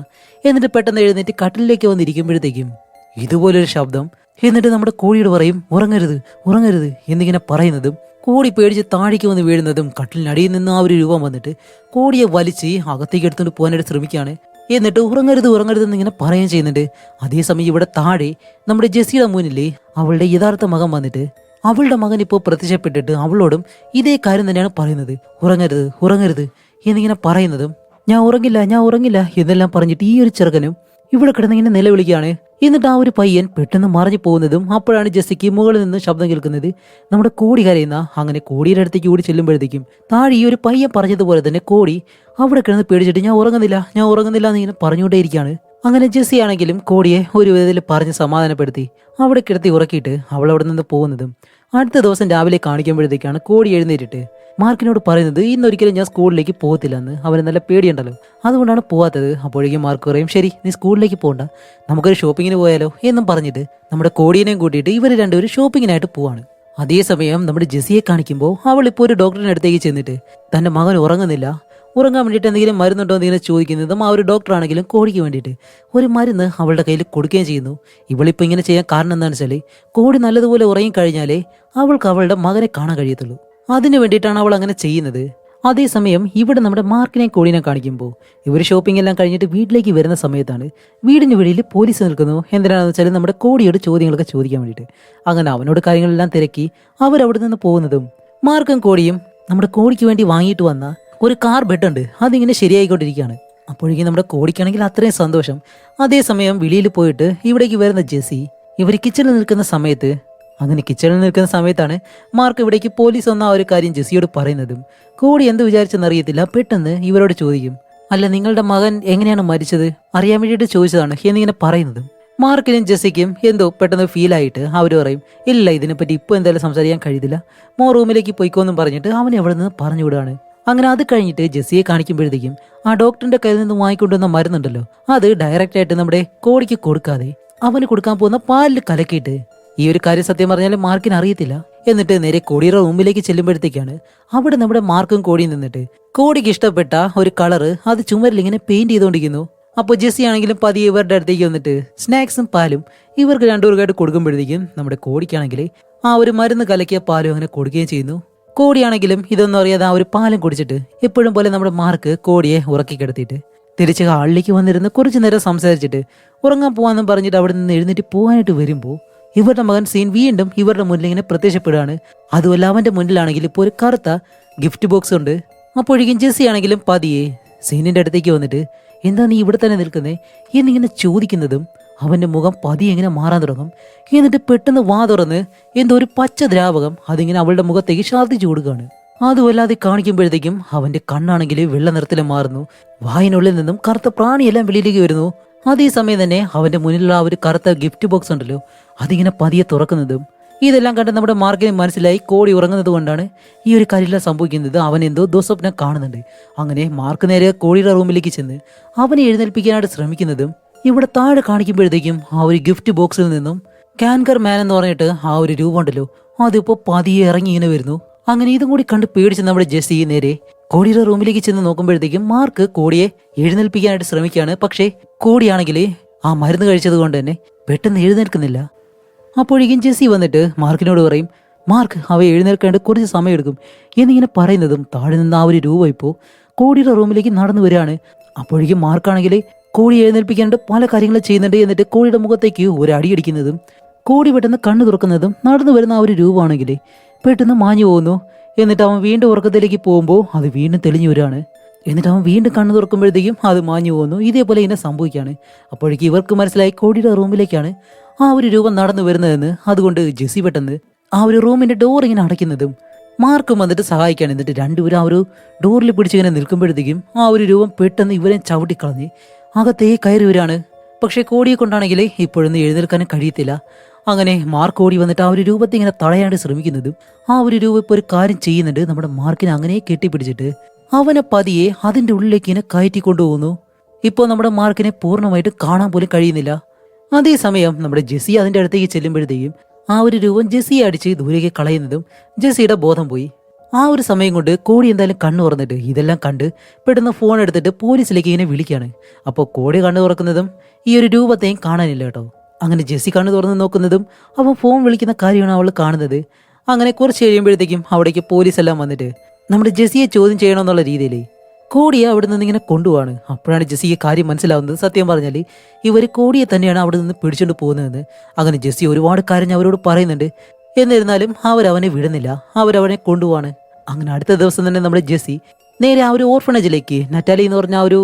എന്നിട്ട് പെട്ടെന്ന് എഴുന്നേറ്റ് കട്ടിലേക്ക് വന്നിരിക്കുമ്പോഴത്തേക്കും ഇതുപോലൊരു ശബ്ദം. എന്നിട്ട് നമ്മുടെ കോഴിയോട് പറയും, ഉറങ്ങരുത് ഉറങ്ങരുത് എന്നിങ്ങനെ പറയുന്നതും കോടി പേടിച്ച് താഴേക്ക് വന്ന് വീഴുന്നതും കട്ടിലിനടിയിൽ നിന്ന് ആ ഒരു രൂപം വന്നിട്ട് കോടിയെ വലിച്ച് അകത്തേക്ക് എടുത്തുകൊണ്ട് പോകാനായിട്ട് ശ്രമിക്കുകയാണ്. എന്നിട്ട് ഉറങ്ങരുത് ഉറങ്ങരുത് എന്നിങ്ങനെ പറയുകയും ചെയ്യുന്നുണ്ട്. അതേസമയം ഇവിടെ താഴെ നമ്മുടെ ജെസ്സിയുടെ മുന്നിൽ അവളുടെ യഥാർത്ഥ മകൻ വന്നിട്ട് അവളുടെ മകൻ ഇപ്പോൾ പ്രത്യക്ഷപ്പെട്ടിട്ട് അവളോടും ഇതേ കാര്യം തന്നെയാണ് പറയുന്നത്, ഉറങ്ങരുത് ഉറങ്ങരുത് എന്നിങ്ങനെ പറയുന്നതും ഞാൻ ഉറങ്ങില്ല എന്നെല്ലാം പറഞ്ഞിട്ട് ഈ ഒരു ചെറുക്കനും ഇവിടെ കിടന്നിങ്ങനെ നിലവിളിക്കുകയാണ്. എന്നിട്ട് ആ ഒരു പയ്യൻ പെട്ടെന്ന് മറിഞ്ഞു പോകുന്നതും അപ്പോഴാണ് ജെസ്സിക്ക് മുകളിൽ നിന്ന് ശബ്ദം കേൾക്കുന്നത്. നമ്മുടെ കോടി കരയുന്ന. അങ്ങനെ കോടിയുടെ അടുത്തേക്ക് കൂടി ചെല്ലുമ്പോഴത്തേക്കും താഴെ ഈ ഒരു പയ്യൻ പറഞ്ഞതുപോലെ തന്നെ കോടി അവിടെ കിടന്ന് പേടിച്ചിട്ട് ഞാൻ ഉറങ്ങുന്നില്ല എന്നിങ്ങനെ പറഞ്ഞുകൊണ്ടേയിരിക്കുകയാണ്. അങ്ങനെ ജെസ്സി ആണെങ്കിലും കോടിയെ ഒരു വിധത്തിൽ പറഞ്ഞ് സമാധാനപ്പെടുത്തി അവിടെ കിടത്തി ഉറക്കിയിട്ട് അവൾ അവിടെ നിന്ന് പോകുന്നതും അടുത്ത ദിവസം രാവിലെ കാണിക്കുമ്പോഴത്തേക്കാണ് കോടി എഴുന്നേറ്റിട്ട് മാർക്കിനോട് പറയുന്നത് ഇന്നൊരിക്കലും ഞാൻ സ്കൂളിലേക്ക് പോകത്തില്ലെന്ന്. അവന് നല്ല പേടിയുണ്ടല്ലോ, അതുകൊണ്ടാണ് പോകാത്തത്. അപ്പോഴേക്കും മാർക്ക് പറയും, ശരി നീ സ്കൂളിലേക്ക് പോകണ്ട, നമുക്കൊരു ഷോപ്പിങ്ങിന് പോയാലോ എന്നും പറഞ്ഞിട്ട് നമ്മുടെ കോടിയെയും കൂട്ടിയിട്ട് ഇവർ രണ്ടുപേരും ഷോപ്പിങ്ങിനായിട്ട് പോവാണ്. അതേസമയം നമ്മുടെ ജെസ്സിയെ കാണിക്കുമ്പോൾ അവൾ ഇപ്പോൾ ഒരു ഡോക്ടറിന്റെ അടുത്തേക്ക് ചെന്നിട്ട് തന്റെ മകൻ ഉറങ്ങുന്നില്ല, ഉറങ്ങാൻ വേണ്ടിയിട്ട് എന്തെങ്കിലും മരുന്നുണ്ടോ എന്നിങ്ങനെ ചോദിക്കുന്നതും ആ ഒരു ഡോക്ടറാണെങ്കിലും കോടിക്ക് വേണ്ടിയിട്ട് ഒരു മരുന്ന് അവളുടെ കയ്യിൽ കൊടുക്കുകയും ചെയ്യുന്നു. ഇവളിപ്പോൾ ഇങ്ങനെ ചെയ്യാൻ കാരണം എന്താണെന്ന് വെച്ചാൽ കോടി നല്ലതുപോലെ ഉറങ്ങിക്കഴിഞ്ഞാലേ അവൾക്ക് അവളുടെ മകനെ കാണാൻ കഴിയത്തുള്ളൂ. അതിനു വേണ്ടിയിട്ടാണ് അവൾ അങ്ങനെ ചെയ്യുന്നത്. അതേസമയം ഇവിടെ നമ്മുടെ മാർക്കിനെ കോടിനെ കാണിക്കുമ്പോൾ ഇവർ ഷോപ്പിംഗ് എല്ലാം കഴിഞ്ഞിട്ട് വീട്ടിലേക്ക് വരുന്ന സമയത്താണ് വീടിന് വെളിയിൽ പോലീസ് നിൽക്കുന്നു. എന്തിനാണെന്ന് വെച്ചാൽ നമ്മുടെ കോടിയോട് ചോദ്യങ്ങളൊക്കെ ചോദിക്കാൻ വേണ്ടിയിട്ട്. അങ്ങനെ അവനോട് കാര്യങ്ങളെല്ലാം തിരക്കി അവരവിടെ നിന്ന് പോകുന്നതും മാർക്കും കോടിയും നമ്മുടെ കോടിക്ക് വേണ്ടി വാങ്ങിയിട്ട് വന്ന ഒരു കാർ ബെഡുണ്ട് അതിങ്ങനെ ശരിയായിക്കൊണ്ടിരിക്കുകയാണ്. അപ്പോഴേക്കും നമ്മുടെ കോടിക്കാണെങ്കിൽ അത്രയും സന്തോഷം. അതേസമയം വെളിയിൽ പോയിട്ട് ഇവിടേക്ക് വരുന്ന ജെസ്സി ഇവർ കിച്ചണിൽ നിൽക്കുന്ന സമയത്താണ് മാർക്ക് ഇവിടേക്ക് പോലീസ് വന്ന ആ ഒരു കാര്യം ജെസ്സിയോട് പറയുന്നതും കോടി എന്ത് വിചാരിച്ചെന്നറിയത്തില്ല. പെട്ടെന്ന് ഇവരോട് ചോദിക്കും, അല്ല നിങ്ങളുടെ മകൻ എങ്ങനെയാണ് മരിച്ചത് അറിയാൻ വേണ്ടിയിട്ട് ചോദിച്ചതാണ് എന്നിങ്ങനെ പറയുന്നതും മാർക്കിനും ജെസ്സിക്കും എന്തോ പെട്ടെന്ന് ഫീലായിട്ട് അവർ പറയും, ഇല്ല ഇതിനെപ്പറ്റി ഇപ്പോൾ എന്തായാലും സംസാരിക്കാൻ കഴിയത്തില്ല, റൂമിലേക്ക് പോയിക്കോന്നും പറഞ്ഞിട്ട് അവനെ അവിടെ നിന്ന് പറഞ്ഞുവിടുകയാണ്. അങ്ങനെ അത് കഴിഞ്ഞിട്ട് ജെസ്സിയെ കാണിക്കുമ്പോഴത്തേക്കും ആ ഡോക്ടറിന്റെ കയ്യിൽ നിന്ന് വാങ്ങിക്കൊണ്ടുവന്ന മരുന്നുണ്ടല്ലോ അത് ഡയറക്റ്റ് ആയിട്ട് നമ്മുടെ കോടിക്ക് കൊടുക്കാതെ അവന് കൊടുക്കാൻ പോകുന്ന പാലിൽ കലക്കിയിട്ട് ഈ ഒരു കാര്യം സത്യം പറഞ്ഞാൽ മാർക്കിന് അറിയത്തില്ല. എന്നിട്ട് നേരെ കോടിയുടെ റൂമിലേക്ക് ചെല്ലുമ്പോഴത്തേക്കാണ് അവിടെ നമ്മുടെ മാർക്കും കോടിയും നിന്നിട്ട് കോടിക്ക് ഇഷ്ടപ്പെട്ട ഒരു കളറ് അത് ചുമരിൽ ഇങ്ങനെ പെയിന്റ് ചെയ്തുകൊണ്ടിരിക്കുന്നു. അപ്പോൾ ജെസ്സി ആണെങ്കിലും പതിയെ ഇവരുടെ അടുത്തേക്ക് വന്നിട്ട് സ്നാക്സും പാലും ഇവർക്ക് രണ്ടുപേർക്കായിട്ട് കൊടുക്കുമ്പോഴത്തേക്കും നമ്മുടെ കോടിക്കാണെങ്കിൽ ആ ഒരു മരുന്ന് കലക്കിയ പാലും അങ്ങനെ കൊടുക്കുകയും ചെയ്യുന്നു. കോടിയാണെങ്കിലും ഇതൊന്നും അറിയാതെ ആ ഒരു പാലം കുടിച്ചിട്ട് എപ്പോഴും പോലെ നമ്മുടെ മാർക്ക് കോടിയെ ഉറക്കി കിടത്തിയിട്ട് തിരിച്ച് ഹാളിലേക്ക് വന്നിരുന്ന് കുറച്ചു നേരം സംസാരിച്ചിട്ട് ഉറങ്ങാൻ പോവാന്നും പറഞ്ഞിട്ട് അവിടെ നിന്ന് എഴുന്നേറ്റ് പോകാനായിട്ട് വരുമ്പോൾ ഇവരുടെ മകൻ സീൻ വീണ്ടും ഇവരുടെ മുന്നിൽ ഇങ്ങനെ പ്രത്യക്ഷപ്പെടുകയാണ്. അതുമല്ല അവന്റെ മുന്നിലാണെങ്കിൽ ഇപ്പോൾ ഒരു കറുത്ത ഗിഫ്റ്റ് ബോക്സ് ഉണ്ട്. അപ്പോഴേക്കും ജെസ്സി ആണെങ്കിലും പതിയെ സീനിന്റെ അടുത്തേക്ക് വന്നിട്ട് എന്താ നീ ഇവിടെ തന്നെ നിൽക്കുന്നേ എന്നിങ്ങനെ ചോദിക്കുന്നതും അവന്റെ മുഖം പതിയെ ഇങ്ങനെ മാറാൻ തുടങ്ങും. എന്നിട്ട് പെട്ടെന്ന് വാ തുറന്ന് എന്തോ ഒരു പച്ച ദ്രാവകം അതിങ്ങനെ അവളുടെ മുഖത്തേക്ക് ഛർദ്ദിച്ചു കൊടുക്കുകയാണ്. അതുമല്ലാതെ കാണിക്കുമ്പോഴത്തേക്കും അവന്റെ കണ്ണാണെങ്കിൽ വെള്ള നിറത്തിൽ മാറുന്നു. വായിനുള്ളിൽ നിന്നും കറുത്ത പ്രാണിയെല്ലാം വെളിയിലേക്ക് വരുന്നു. അതേസമയം തന്നെ അവന്റെ മുന്നിലുള്ള ആ ഒരു കറുത്ത ഗിഫ്റ്റ് ബോക്സ് ഉണ്ടല്ലോ അതിങ്ങനെ പതിയെ തുറക്കുന്നതും ഇതെല്ലാം കണ്ട് നമ്മുടെ മാർക്കിന് മനസ്സിലായി കോടി ഉറങ്ങുന്നത് കൊണ്ടാണ് ഈ ഒരു കാര്യമെല്ലാം സംഭവിക്കുന്നത്. അവൻ എന്തോ ദുസ്വപ്നം കാണുന്നുണ്ട്. അങ്ങനെ മാർക്ക് നേരെ കോടിയുടെ റൂമിലേക്ക് ചെന്ന് അവനെ എഴുന്നേൽപ്പിക്കാനായിട്ട് ശ്രമിക്കുന്നതും ഇവിടെ താഴെ കാണിക്കുമ്പോഴത്തേക്കും ആ ഒരു ഗിഫ്റ്റ് ബോക്സിൽ നിന്നും കാൻകർ മാൻ എന്ന് പറഞ്ഞിട്ട് ആ ഒരു രൂപം ഉണ്ടല്ലോ അതിപ്പോ പതിയെ ഇറങ്ങി ഇങ്ങനെ വരുന്നു. അങ്ങനെ ഇതും കൂടി കണ്ട് പേടിച്ച് നമ്മുടെ ജെസ്സി നേരെ കോടിയുടെ റൂമിലേക്ക് ചെന്ന് നോക്കുമ്പോഴത്തേക്കും മാർക്ക് കോടിയെ എഴുന്നേൽപ്പിക്കാനായിട്ട് ശ്രമിക്കുകയാണ്. പക്ഷേ കോടിയാണെങ്കിൽ ആ മരുന്ന് കഴിച്ചത് കൊണ്ട് തന്നെ പെട്ടെന്ന് എഴുന്നേൽക്കുന്നില്ല. അപ്പോഴേക്കും ജെസ്സി വന്നിട്ട് മാർക്കിനോട് പറയും, മാർക്ക് അവ എഴുന്നേൽക്കേണ്ട കുറച്ച് സമയമെടുക്കും എന്നിങ്ങനെ പറയുന്നതും താഴെ നിന്ന് ആ ഒരു രൂപം ഇപ്പോൾ കോടിയുടെ റൂമിലേക്ക് നടന്നു വരികയാണ്. അപ്പോഴേക്കും മാർക്കാണെങ്കിൽ കോടി എഴുന്നേൽപ്പിക്കാനായിട്ട് പല കാര്യങ്ങളും ചെയ്യുന്നുണ്ട്. എന്നിട്ട് കോടിയുടെ മുഖത്തേക്ക് ഒരു അടിയടിക്കുന്നതും കോടി പെട്ടെന്ന് കണ്ണു തുറക്കുന്നതും നടന്നു വരുന്ന ആ ഒരു രൂപമാണെങ്കിൽ പെട്ടെന്ന് മാഞ്ഞു പോകുന്നു. എന്നിട്ട് അവൻ വീണ്ടും ഉറക്കത്തിലേക്ക് പോകുമ്പോൾ അത് വീണ്ടും തെളിഞ്ഞു വരികയാണ്. എന്നിട്ട് അവൻ വീണ്ടും കണ്ണു തുറക്കുമ്പോഴത്തേക്കും അത് മാഞ്ഞു പോകുന്നു. ഇതേപോലെ ഇങ്ങനെ സംഭവിക്കുകയാണ്. അപ്പോഴേക്കും ഇവർക്ക് മനസ്സിലായി കോടിയുടെ റൂമിലേക്കാണ് ആ ഒരു രൂപം നടന്നു വരുന്നതെന്ന്. അതുകൊണ്ട് ജെസ്സി പെട്ടെന്ന് ആ ഒരു റൂമിന്റെ ഡോർ ഇങ്ങനെ അടയ്ക്കുന്നതും മാർക്കും വന്നിട്ട് സഹായിക്കുകയാണ്. എന്നിട്ട് രണ്ടുപേരും ആ ഒരു ഡോറിൽ പിടിച്ചിങ്ങനെ നിൽക്കുമ്പോഴത്തേക്കും ആ ഒരു രൂപം പെട്ടെന്ന് ഇവരെ ചവിട്ടിക്കളഞ്ഞ് അകത്തേ കയറി വരികയാണ്. പക്ഷെ കോടിയെ കൊണ്ടാണെങ്കിൽ ഇപ്പോഴൊന്നും എഴുന്നേൽക്കാനും കഴിയത്തില്ല. അങ്ങനെ മാർക്ക് ഓടി വന്നിട്ട് ആ ഒരു രൂപത്തെ ഇങ്ങനെ തടയാണ്ട് ശ്രമിക്കുന്നതും ആ ഒരു രൂപം ഇപ്പോൾ ഒരു കാര്യം ചെയ്യുന്നുണ്ട്. നമ്മുടെ മാർക്കിനെ അങ്ങനെ കെട്ടിപ്പിടിച്ചിട്ട് അവനെ പതിയെ അതിന്റെ ഉള്ളിലേക്ക് ഇങ്ങനെ കയറ്റിക്കൊണ്ടുപോകുന്നു. ഇപ്പോൾ നമ്മുടെ മാർക്കിനെ പൂർണ്ണമായിട്ട് കാണാൻ പോലും കഴിയുന്നില്ല. അതേസമയം നമ്മുടെ ജെസ്സി അതിന്റെ അടുത്തേക്ക് ചെല്ലുമ്പോഴത്തേക്കും ആ ഒരു രൂപം ജെസ്സിയെ അടിച്ച് ദൂരേക്ക് കളയുന്നതും ജെസ്സിയുടെ ബോധം പോയി. ആ ഒരു സമയം കൊണ്ട് കോടി എന്തായാലും കണ്ണു തുറന്നിട്ട് ഇതെല്ലാം കണ്ട് പെട്ടെന്ന് ഫോൺ എടുത്തിട്ട് പോലീസിലേക്ക് ഇങ്ങനെ വിളിക്കുകയാണ്. അപ്പോൾ കോടി കണ്ണു തുറക്കുന്നതും ഈ ഒരു രൂപത്തെയും കാണാനില്ല കേട്ടോ. അങ്ങനെ ജെസ്സി കണ്ണു തുറന്ന് നോക്കുന്നതും അവൻ ഫോൺ വിളിക്കുന്ന കാര്യമാണ് അവൾ കാണുന്നത്. അങ്ങനെ കുറച്ച് കഴിയുമ്പോഴത്തേക്കും അവിടേക്ക് പോലീസ് എല്ലാം വന്നിട്ട് നമ്മുടെ ജെസ്സിയെ ചോദ്യം ചെയ്യണമെന്നുള്ള രീതിയിൽ കോടിയെ അവിടെ നിന്ന് ഇങ്ങനെ കൊണ്ടുപോവാണ്. അപ്പോഴാണ് ജെസ്സിക്ക് കാര്യം മനസ്സിലാവുന്നത്. സത്യം പറഞ്ഞാൽ ഇവർ കോടിയെ തന്നെയാണ് അവിടെ നിന്ന് പിടിച്ചുകൊണ്ട് പോകുന്നതെന്ന്. അങ്ങനെ ജെസ്സി ഒരുപാട് കാര്യം അവരോട് പറയുന്നുണ്ട്. എന്നിരുന്നാലും അവരവനെ വിടുന്നില്ല, അവരവനെ കൊണ്ടുപോവാണ്. അങ്ങനെ അടുത്ത ദിവസം തന്നെ നമ്മുടെ ജെസ്സി നേരെ ആ ഒരു ഓർഫണേജിലേക്ക് നറ്റാലി എന്ന് പറഞ്ഞ ആ ഒരു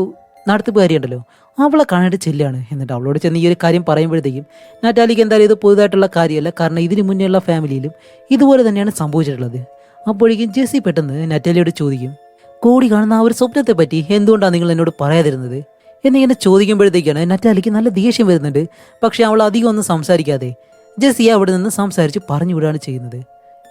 നടത്തിപ്പുകാരി ഉണ്ടല്ലോ അവളെ കാണാനായിട്ട് ചെല്ലുകയാണ്. എന്നിട്ട് അവളോട് ചെന്ന് ഈ ഒരു കാര്യം പറയുമ്പോഴത്തേക്കും നറ്റാലിക്ക് എന്തായാലും ഇത് പുതുതായിട്ടുള്ള കാര്യമല്ല, കാരണം ഇതിന് മുന്നേയുള്ള ഫാമിലിയിലും ഇതുപോലെ തന്നെയാണ് സംഭവിച്ചിട്ടുള്ളത്. അപ്പോഴേക്കും ജെസ്സി പെട്ടെന്ന് നറ്റാലിയോട് ചോദിക്കും, കോടി കാണുന്ന ആ ഒരു സ്വപ്നത്തെ പറ്റി എന്തുകൊണ്ടാണ് നിങ്ങൾ എന്നോട് പറയാതിരുന്നത് എന്നിങ്ങനെ ചോദിക്കുമ്പോഴത്തേക്കാണ് നറ്റാലിക്ക് നല്ല ദേഷ്യം വരുന്നുണ്ട്. പക്ഷെ അവൾ അധികം ഒന്നും സംസാരിക്കാതെ ജെസ്സിയെ അവിടെ നിന്ന് സംസാരിച്ച് പറഞ്ഞു വിടുകയാണ് ചെയ്യുന്നത്.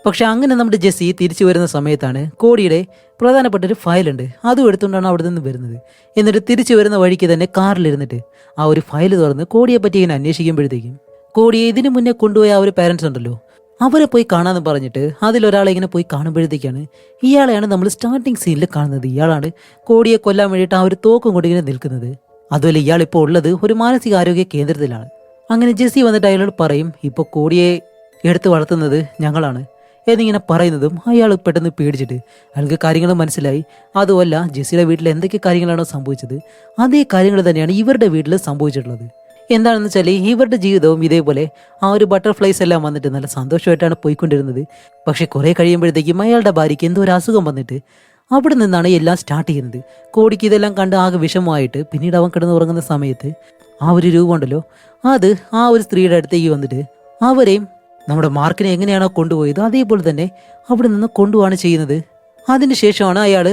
പക്ഷെ അങ്ങനെ നമ്മുടെ ജെസ്സി തിരിച്ചു വരുന്ന സമയത്താണ് കോടിയുടെ പ്രധാനപ്പെട്ട ഒരു ഫയലുണ്ട് അതും എടുത്തുകൊണ്ടാണ് അവിടെ നിന്ന് വരുന്നത്. എന്നിട്ട് തിരിച്ചു വരുന്ന വഴിക്ക് തന്നെ കാറിലിരുന്നിട്ട് ആ ഒരു ഫയൽ തുറന്ന് കോടിയെ പറ്റി ഇങ്ങനെ അന്വേഷിക്കുമ്പോഴത്തേക്കും കോടിയെ ഇതിനു മുന്നേ കൊണ്ടുപോയ ആ ഒരു പാരൻസ് ഉണ്ടല്ലോ അവരെ പോയി കാണാമെന്ന് പറഞ്ഞിട്ട് അതിലൊരാളെ ഇങ്ങനെ പോയി കാണുമ്പോഴത്തേക്കാണ് ഇയാളെയാണ് നമ്മൾ സ്റ്റാർട്ടിങ് സീനിൽ കാണുന്നത്. ഇയാളാണ് കോടിയെ കൊല്ലാൻ വേണ്ടിയിട്ട് ആ ഒരു തോക്കും കൊണ്ട് ഇങ്ങനെ നിൽക്കുന്നത്. അതുപോലെ ഇയാൾ ഇപ്പോൾ ഉള്ളത് ഒരു മാനസികാരോഗ്യ കേന്ദ്രത്തിലാണ്. അങ്ങനെ ജെസ്സി വന്നിട്ട് അയാളോട് പറയും, ഇപ്പോൾ കോടിയെ എടുത്ത് വളർത്തുന്നത് ഞങ്ങളാണ് എന്നിങ്ങനെ പറയുന്നതും അയാൾ പെട്ടെന്ന് പേടിച്ചിട്ട് അയാൾക്ക് കാര്യങ്ങൾ മനസ്സിലായി. അതുമല്ല ജെസ്സിയുടെ വീട്ടിൽ എന്തൊക്കെ കാര്യങ്ങളാണോ സംഭവിച്ചത് അതേ കാര്യങ്ങൾ തന്നെയാണ് ഇവരുടെ വീട്ടിൽ സംഭവിച്ചിട്ടുള്ളത്. എന്താണെന്ന് വെച്ചാൽ ഇവരുടെ ജീവിതവും ഇതേപോലെ ആ ഒരു ബട്ടർഫ്ലൈസ് എല്ലാം വന്നിട്ട് നല്ല സന്തോഷമായിട്ടാണ് പോയിക്കൊണ്ടിരുന്നത്. പക്ഷെ കുറെ കഴിയുമ്പോഴത്തേക്കും അയാളുടെ ഭാര്യയ്ക്ക് എന്തോ ഒരു അസുഖം വന്നിട്ട് അവിടെ നിന്നാണ് എല്ലാം സ്റ്റാർട്ട് ചെയ്യുന്നത്. കോടിക്ക് ഇതെല്ലാം കണ്ട് ആകെ വിഷമമായിട്ട് പിന്നീട് അവൻ കിടന്ന് ഉറങ്ങുന്ന സമയത്ത് ആ ഒരു രൂപം ഉണ്ടല്ലോ അത് ആ ഒരു സ്ത്രീയുടെ അടുത്തേക്ക് വന്നിട്ട് അവരെയും നമ്മുടെ മാർക്കിനെ എങ്ങനെയാണോ കൊണ്ടുപോയത് അതേപോലെ തന്നെ അവിടെ നിന്ന് കൊണ്ടുപോവാണ് ചെയ്യുന്നത്. അതിനുശേഷമാണ് അയാൾ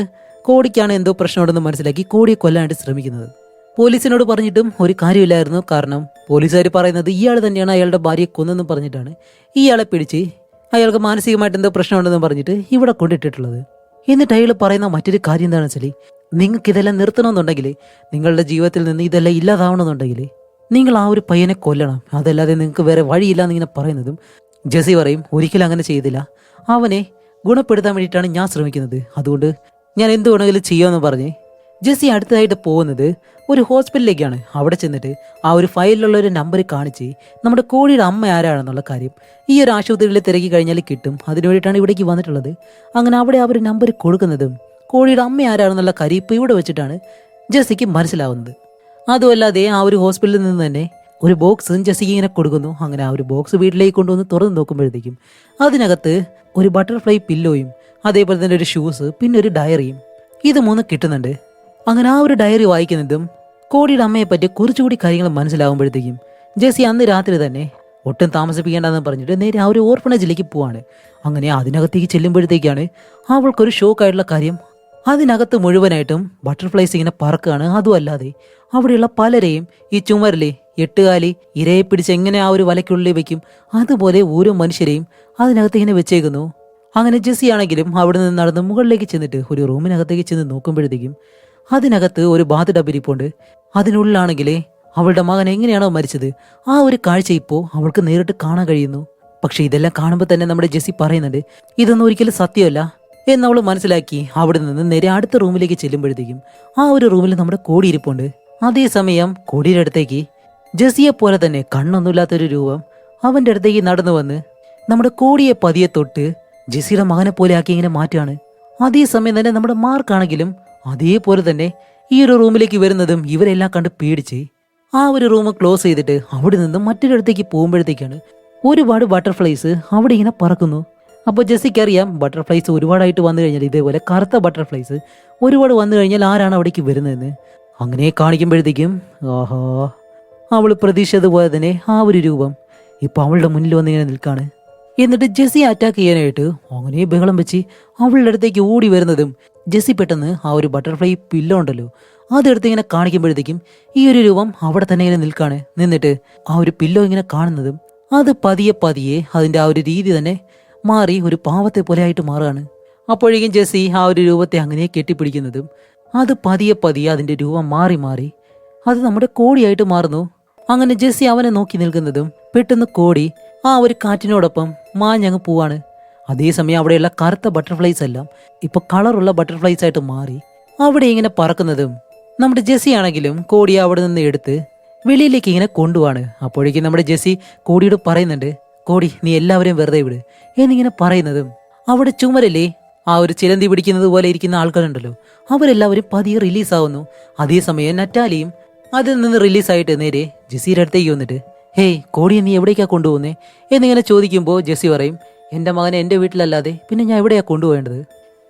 കോടിക്കാണ് എന്തോ പ്രശ്നമുണ്ടെന്ന് മനസ്സിലാക്കി കോടിയെ കൊല്ലാനായിട്ട് ശ്രമിക്കുന്നത്. പോലീസിനോട് പറഞ്ഞിട്ടും ഒരു കാര്യമില്ലായിരുന്നു. കാരണം പോലീസുകാർ പറയുന്നത് ഇയാൾ തന്നെയാണ് അയാളുടെ ഭാര്യയെ കൊന്നെന്ന് പറഞ്ഞിട്ടാണ് ഇയാളെ പിടിച്ച് അയാൾക്ക് മാനസികമായിട്ട് എന്തോ പ്രശ്നമുണ്ടെന്ന് പറഞ്ഞിട്ട് ഇവിടെ കൊണ്ടിട്ടിട്ടുള്ളത്. എന്നിട്ട് അയാൾ പറയുന്ന മറ്റൊരു കാര്യം എന്താണെന്ന് വെച്ചാൽ നിങ്ങൾക്ക് ഇതെല്ലാം നിർത്തണമെന്നുണ്ടെങ്കിൽ നിങ്ങളുടെ ജീവിതത്തിൽ നിന്ന് ഇതെല്ലാം ഇല്ലാതാവണമെന്നുണ്ടെങ്കിൽ നിങ്ങൾ ആ ഒരു പയ്യനെ കൊല്ലണം, അതല്ലാതെ നിങ്ങൾക്ക് വേറെ വഴിയില്ല എന്നിങ്ങനെ പറയുന്നതും ജെസ്സി പറയും, ഒരിക്കലും അങ്ങനെ ചെയ്തില്ല, അവനെ ഗുണപ്പെടുത്താൻ വേണ്ടിയിട്ടാണ് ഞാൻ ശ്രമിക്കുന്നത്, അതുകൊണ്ട് ഞാൻ എന്ത് വേണമെങ്കിലും ചെയ്യുമെന്ന് പറഞ്ഞ് ജെസ്സി അടുത്തതായിട്ട് പോകുന്നത് ഒരു ഹോസ്പിറ്റലിലേക്കാണ്. അവിടെ ചെന്നിട്ട് ആ ഒരു ഫയലിലുള്ള ഒരു നമ്പർ കാണിച്ച് നമ്മുടെ കോടിയുടെ അമ്മ ആരാണെന്നുള്ള കാര്യം ഈ ഒരു ആശുപത്രിയിൽ തിരക്കി കഴിഞ്ഞാൽ കിട്ടും, അതിനു വേണ്ടിയിട്ടാണ് ഇവിടേക്ക് വന്നിട്ടുള്ളത്. അങ്ങനെ അവിടെ ആ ഒരു നമ്പർ കൊടുക്കുന്നതും കോടിയുടെ അമ്മ ആരാണെന്നുള്ള കാര്യം ഇപ്പോൾ ഇവിടെ വെച്ചിട്ടാണ് ജെസ്സിക്ക് മനസ്സിലാവുന്നത്. അതുമല്ലാതെ ആ ഒരു ഹോസ്പിറ്റലിൽ നിന്ന് തന്നെ ഒരു ബോക്സ് ജെസ്സിക്ക് ഇങ്ങനെ കൊടുക്കുന്നു. അങ്ങനെ ആ ഒരു ബോക്സ് വീട്ടിലേക്ക് കൊണ്ടുവന്ന് തുറന്ന് നോക്കുമ്പോഴത്തേക്കും അതിനകത്ത് ഒരു ബട്ടർഫ്ലൈ പില്ലോയും അതേപോലെ തന്നെ ഒരു ഷൂസ് പിന്നെ ഒരു ഡയറിയും ഇത് മൂന്ന് കിട്ടുന്നുണ്ട്. അങ്ങനെ ആ ഒരു ഡയറി വായിക്കുന്നതും കോടിയുടെ അമ്മയെ പറ്റി കുറച്ചുകൂടി കാര്യങ്ങൾ മനസ്സിലാവുമ്പോഴത്തേക്കും ജെസ്സി അന്ന് രാത്രി തന്നെ ഒട്ടും താമസിപ്പിക്കേണ്ടെന്ന് പറഞ്ഞിട്ട് നേരെ ആ ഒരു ഓർഫണേജിലേക്ക് പോവാണ്. അങ്ങനെ അതിനകത്തേക്ക് ചെല്ലുമ്പോഴത്തേക്കാണ് അവൾക്കൊരു ഷോക്കായിട്ടുള്ള കാര്യം. അതിനകത്ത് മുഴുവനായിട്ടും ബട്ടർഫ്ലൈസ് ഇങ്ങനെ പറക്കുകയാണ്. അതുമല്ലാതെ അവിടെയുള്ള പലരെയും ഈ ചുമരിലെ 8 കാലി ഇരയെ പിടിച്ച് എങ്ങനെ ആ ഒരു വലയ്ക്കുള്ളിൽ വെക്കും അതുപോലെ ഓരോ മനുഷ്യരെയും അതിനകത്ത് ഇങ്ങനെ വെച്ചേക്കുന്നു. അങ്ങനെ ജെസ്സി ആണെങ്കിലും അവിടെ നിന്ന് നടന്ന് മുകളിലേക്ക് ചെന്നിട്ട് ഒരു റൂമിനകത്തേക്ക് ചെന്ന് നോക്കുമ്പോഴത്തേക്കും അതിനകത്ത് ഒരു ബാത്ത് ഡബിരിപ്പുണ്ട്. അതിനുള്ളിലാണെങ്കിലേ അവളുടെ മകൻ എങ്ങനെയാണോ മരിച്ചത് ആ ഒരു കാഴ്ച ഇപ്പോൾ അവൾക്ക് നേരിട്ട് കാണാൻ കഴിയുന്നു. പക്ഷെ ഇതെല്ലാം കാണുമ്പോൾ തന്നെ നമ്മുടെ ജെസ്സി പറയുന്നുണ്ട് ഇതൊന്നും ഒരിക്കലും സത്യമല്ല എന്നവൾ മനസ്സിലാക്കി അവിടെ നിന്ന് നേരെ അടുത്ത റൂമിലേക്ക് ചെല്ലുമ്പോഴത്തേക്കും ആ ഒരു റൂമിൽ നമ്മുടെ കോടി ഇരിപ്പുണ്ട്. അതേസമയം കോടിയുടെ അടുത്തേക്ക് ജെസ്സിയെ പോലെ തന്നെ കണ്ണൊന്നുമില്ലാത്തൊരു രൂപം അവന്റെ അടുത്തേക്ക് നടന്നു വന്ന് നമ്മുടെ കോടിയെ പതിയെ തൊട്ട് ജെസ്സിയുടെ മകനെ പോലെ ആക്കി ഇങ്ങനെ മാറ്റുകയാണ്. അതേസമയം തന്നെ നമ്മുടെ മാർക്കാണെങ്കിലും അതേപോലെ തന്നെ ഈ ഒരു റൂമിലേക്ക് വരുന്നതും ഇവരെല്ലാം കണ്ട് പേടിച്ച് ആ ഒരു റൂം ക്ലോസ് ചെയ്തിട്ട് അവിടെ നിന്ന് മറ്റൊരിടത്തേക്ക് പോകുമ്പോഴത്തേക്കാണ് ഒരുപാട് ബട്ടർഫ്ലൈസ് അവിടെ ഇങ്ങനെ പറക്കുന്നു. അപ്പോൾ ജെസ്സിക്ക് അറിയാം ബട്ടർഫ്ലൈസ് ഒരുപാടായിട്ട് വന്നു കഴിഞ്ഞാൽ ഇതേപോലെ കറുത്ത ബട്ടർഫ്ലൈസ് ഒരുപാട് വന്നു കഴിഞ്ഞാൽ ആരാണ് അവിടേക്ക് വരുന്നതെന്ന്. അങ്ങനെ കാണിക്കുമ്പോഴത്തേക്കും ആഹാ അവൾ പ്രതീക്ഷിച്ചതുപോലെ തന്നെ ആ ഒരു രൂപം ഇപ്പൊ അവളുടെ മുന്നിൽ വന്നിങ്ങനെ നിൽക്കാണ്. എന്നിട്ട് ജെസ്സി അറ്റാക്ക് ചെയ്യാനായിട്ട് അങ്ങനെ ബഹളം വെച്ച് അവളുടെ അടുത്തേക്ക് ഓടി വരുന്നതും ജെസ്സി പെട്ടെന്ന് ആ ഒരു ബട്ടർഫ്ലൈ പില്ലോ ഉണ്ടല്ലോ അതെടുത്ത് ഇങ്ങനെ കാണിക്കുമ്പോഴത്തേക്കും ഈ ഒരു രൂപം അവിടെ തന്നെ ഇങ്ങനെ നിൽക്കാണ്. നിന്നിട്ട് ആ ഒരു പില്ലോ ഇങ്ങനെ കാണുന്നതും അത് പതിയെ പതിയെ അതിന്റെ ആ ഒരു രീതി തന്നെ മാറി ഒരു പാവത്തെ പോലെ ആയിട്ട് മാറുകയാണ്. അപ്പോഴേക്കും ജെസ്സി ആ ഒരു രൂപത്തെ അങ്ങനെ കെട്ടിപ്പിടിക്കുന്നതും അത് പതിയെ പതിയെ അതിന്റെ രൂപം മാറി മാറി അത് നമ്മുടെ കോടിയായിട്ട് മാറുന്നു. അങ്ങനെ ജെസ്സി അവനെ നോക്കി നിൽക്കുന്നതും പെട്ടെന്ന് കോടി ആ ഒരു കാറ്റിനോടൊപ്പം മാഞ്ഞങ്ങ് പോവാണ്. അതേസമയം അവിടെയുള്ള കറുത്ത ബട്ടർഫ്ലൈസ് എല്ലാം ഇപ്പൊ കളറുള്ള ബട്ടർഫ്ലൈസ് ആയിട്ട് മാറി അവിടെ ഇങ്ങനെ പറക്കുന്നതും നമ്മുടെ ജെസ്സി ആണെങ്കിലും കോടിയെ അവിടെ നിന്ന് എടുത്ത് വെളിയിലേക്ക് ഇങ്ങനെ കൊണ്ടുപോവാണ്. അപ്പോഴേക്കും നമ്മുടെ ജെസ്സി കോടിയോട് പറയുന്നുണ്ട് കോടി നീ എല്ലാവരെയും വെറുതെ വിട് എന്നിങ്ങനെ പറയുന്നതും അവിടെ ചുമരല്ലേ ആ ഒരു ചിലന്തി പിടിക്കുന്നത് പോലെ ഇരിക്കുന്ന ആൾക്കാരുണ്ടല്ലോ അവരെല്ലാവരും പതിയെ റിലീസാവുന്നു. അതേസമയം നറ്റാലിയും അതിൽ നിന്ന് റിലീസായിട്ട് നേരെ ജെസ്സിയുടെ അടുത്തേക്ക് വന്നിട്ട് ഹേയ് കോടിയെ നീ എവിടേക്കാ കൊണ്ടുപോകുന്നേ എന്നിങ്ങനെ ചോദിക്കുമ്പോൾ ജെസ്സി പറയും എൻ്റെ മകനെ എൻ്റെ വീട്ടിലല്ലാതെ പിന്നെ ഞാൻ എവിടെയാ കൊണ്ടുപോകേണ്ടത്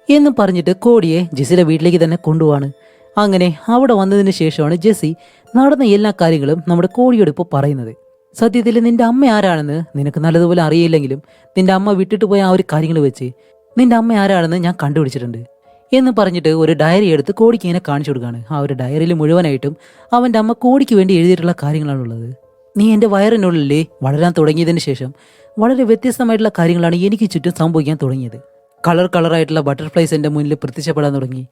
എന്നും പറഞ്ഞിട്ട് കോടിയെ ജെസ്സിയുടെ വീട്ടിലേക്ക് തന്നെ കൊണ്ടുപോവാണ്. അങ്ങനെ അവിടെ വന്നതിന് ശേഷമാണ് ജെസ്സി നടന്ന എല്ലാ കാര്യങ്ങളും നമ്മുടെ കോടിയോട് ഇപ്പോൾ പറയുന്നത്. സത്യത്തിൽ നിന്റെ അമ്മ ആരാണെന്ന് നിനക്ക് നല്ലതുപോലെ അറിയില്ലെങ്കിലും നിന്റെ അമ്മ വിട്ടിട്ട് പോയ ആ ഒരു കാര്യങ്ങൾ വെച്ച് നിന്റെ അമ്മ ആരാണെന്ന് ഞാൻ കണ്ടുപിടിച്ചിട്ടുണ്ട് എന്ന് പറഞ്ഞിട്ട് ഒരു ഡയറി എടുത്ത് കോടിക്ക് ഇങ്ങനെ കാണിച്ചു കൊടുക്കുകയാണ്. ആ ഒരു ഡയറിയിൽ മുഴുവനായിട്ടും അവൻ്റെ അമ്മ കോടിക്ക് വേണ്ടി എഴുതിയിട്ടുള്ള കാര്യങ്ങളാണുള്ളത്. നീ എൻ്റെ വയറിനുള്ളിൽ വളരാൻ തുടങ്ങിയതിന് ശേഷം വളരെ വ്യത്യസ്തമായിട്ടുള്ള കാര്യങ്ങളാണ് എനിക്ക് ചുറ്റും സംഭവിക്കാൻ തുടങ്ങിയത്. കളറായിട്ടുള്ള ബട്ടർഫ്ലൈസ് എൻ്റെ മുന്നിൽ പ്രത്യക്ഷപ്പെടാൻ തുടങ്ങി.